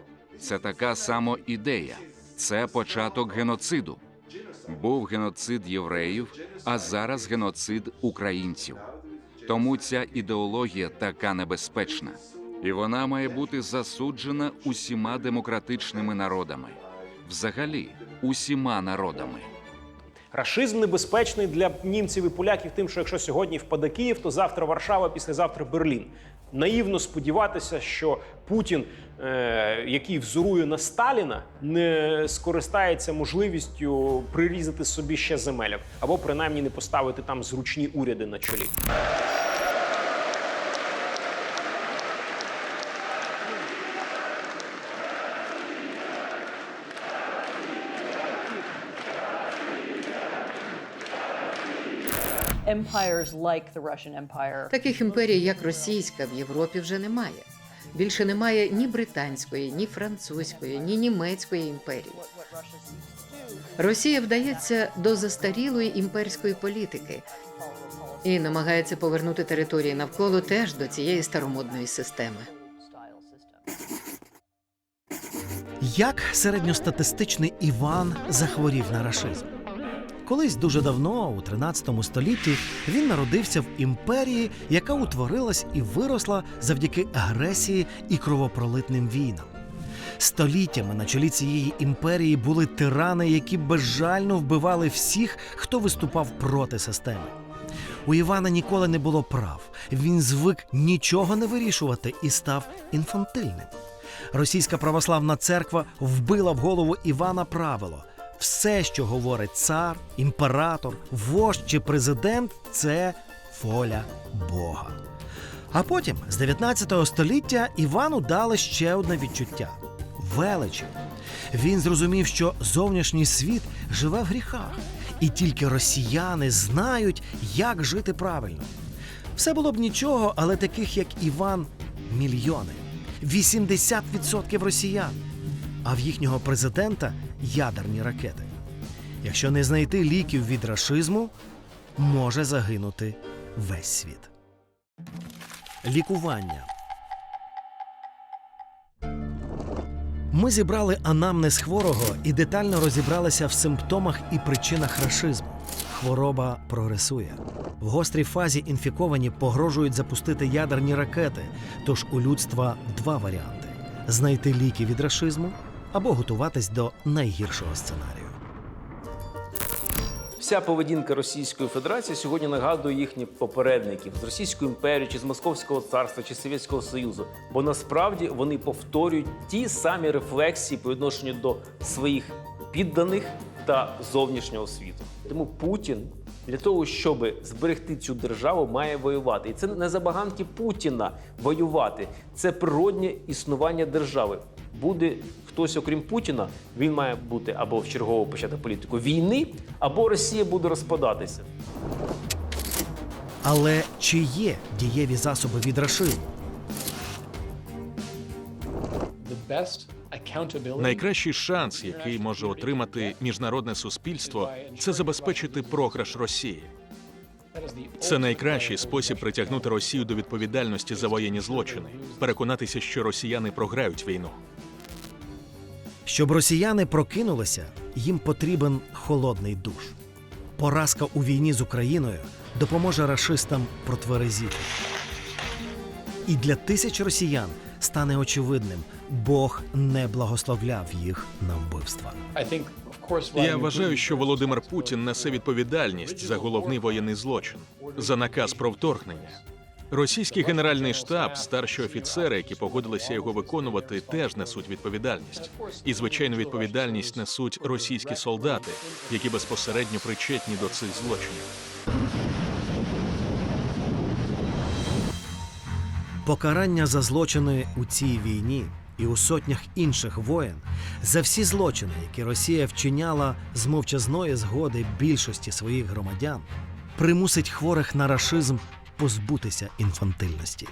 Це така сама ідея. Це початок геноциду. Був геноцид євреїв, а зараз геноцид українців. Тому ця ідеологія така небезпечна. І вона має бути засуджена усіма демократичними народами. Взагалі, усіма народами. Рашизм небезпечний для німців і поляків тим, що якщо сьогодні впаде Київ, то завтра Варшава, післязавтра Берлін. Наївно сподіватися, що Путін, який взорує на Сталіна, не скористається можливістю прирізати собі ще земель, або принаймні не поставити там зручні уряди на чолі. Таких імперій, як російська, в Європі вже немає. Більше немає ні британської, ні французької, ні німецької імперії. Росія вдається до застарілої імперської політики і намагається повернути території навколо теж до цієї старомодної системи. Як середньостатистичний Іван захворів на рашизм? Колись дуже давно, у 13 столітті, він народився в імперії, яка утворилась і виросла завдяки агресії і кровопролитним війнам. Століттями на чолі цієї імперії були тирани, які безжально вбивали всіх, хто виступав проти системи. У Івана ніколи не було прав. Він звик нічого не вирішувати і став інфантильним. Російська православна церква вбила в голову Івана правило: все, що говорить цар, імператор, вождь чи президент – це воля Бога. А потім, з 19 століття, Івану дали ще одне відчуття – величі. Він зрозумів, що зовнішній світ живе в гріхах, і тільки росіяни знають, як жити правильно. Все було б нічого, але таких, як Іван, мільйони. 80% росіян. А в їхнього президента – ядерні ракети. Якщо не знайти ліків від рашизму, може загинути весь світ. Лікування. Ми зібрали анамнез хворого і детально розібралися в симптомах і причинах рашизму. Хвороба прогресує. В гострій фазі інфіковані погрожують запустити ядерні ракети, тож у людства два варіанти – знайти ліки від рашизму або готуватись до найгіршого сценарію. Вся поведінка Російської Федерації сьогодні нагадує їхніх попередників з Російської імперії, чи з Московського царства, чи Совєтського Союзу. Бо насправді вони повторюють ті самі рефлексії по відношенню до своїх підданих та зовнішнього світу. Тому Путін для того, щоб зберегти цю державу, має воювати. І це не забаганки Путіна воювати. Це природнє існування держави. Буде хтось, окрім Путіна, він має бути або вчергово почати політику війни, або Росія буде розпадатися. Але чи є дієві засоби від рашизму? Найкращий шанс, який може отримати міжнародне суспільство, це забезпечити програш Росії. Це найкращий спосіб притягнути Росію до відповідальності за воєнні злочини, переконатися, що росіяни програють війну. Щоб росіяни прокинулися, їм потрібен холодний душ. Поразка у війні з Україною допоможе рашистам протверезіти. І для тисяч росіян стане очевидним – Бог не благословляв їх на вбивства. Я вважаю, що Володимир Путін несе відповідальність за головний воєнний злочин – за наказ про вторгнення. Російський генеральний штаб, старші офіцери, які погодилися його виконувати, теж несуть відповідальність. І, звичайно, відповідальність несуть російські солдати, які безпосередньо причетні до цих злочинів. Покарання за злочини у цій війні і у сотнях інших воєн, за всі злочини, які Росія вчиняла з мовчазної згоди більшості своїх громадян, примусить хворих на рашизм позбутися інфантильності.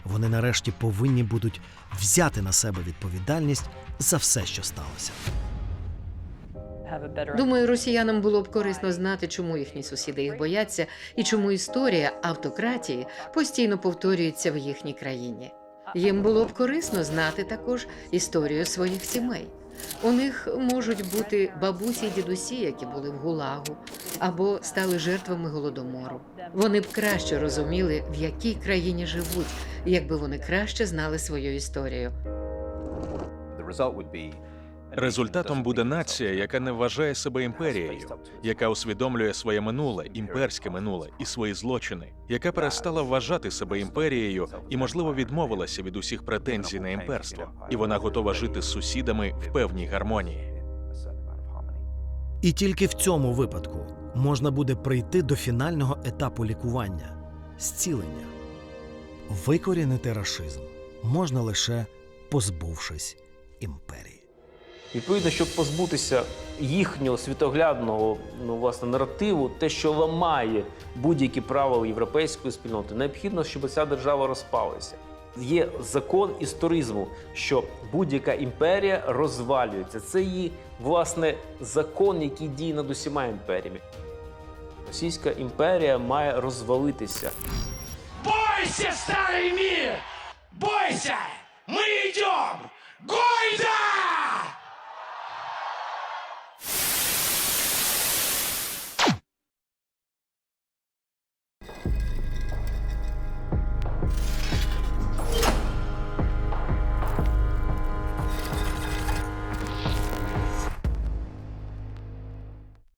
Вони нарешті повинні будуть взяти на себе відповідальність за все, що сталося. Думаю, росіянам було б корисно знати, чому їхні сусіди їх бояться і чому історія автократії постійно повторюється в їхній країні. Їм було б корисно знати також історію своїх сімей. У них можуть бути бабусі й дідусі, які були в ГУЛАГу, або стали жертвами Голодомору. Вони б краще розуміли, в якій країні живуть, якби вони краще знали свою історію. Результатом буде нація, яка не вважає себе імперією, яка усвідомлює своє минуле, імперське минуле і свої злочини, яка перестала вважати себе імперією і, можливо, відмовилася від усіх претензій на імперство, і вона готова жити з сусідами в певній гармонії. І тільки в цьому випадку можна буде прийти до фінального етапу лікування – зцілення. Викорінити рашизм можна лише позбувшись імперії. Відповідно, щоб позбутися їхнього світоглядного власне, наративу, те, що ламає будь-які правила європейської спільноти, необхідно, щоб ця держава розпалася. Є закон історизму, що будь-яка імперія розвалюється. Це її, власне, закон, який діє над усіма імперіями. Російська імперія має розвалитися. Бойся, старый мир! Бойся! Мы идем! Гойда!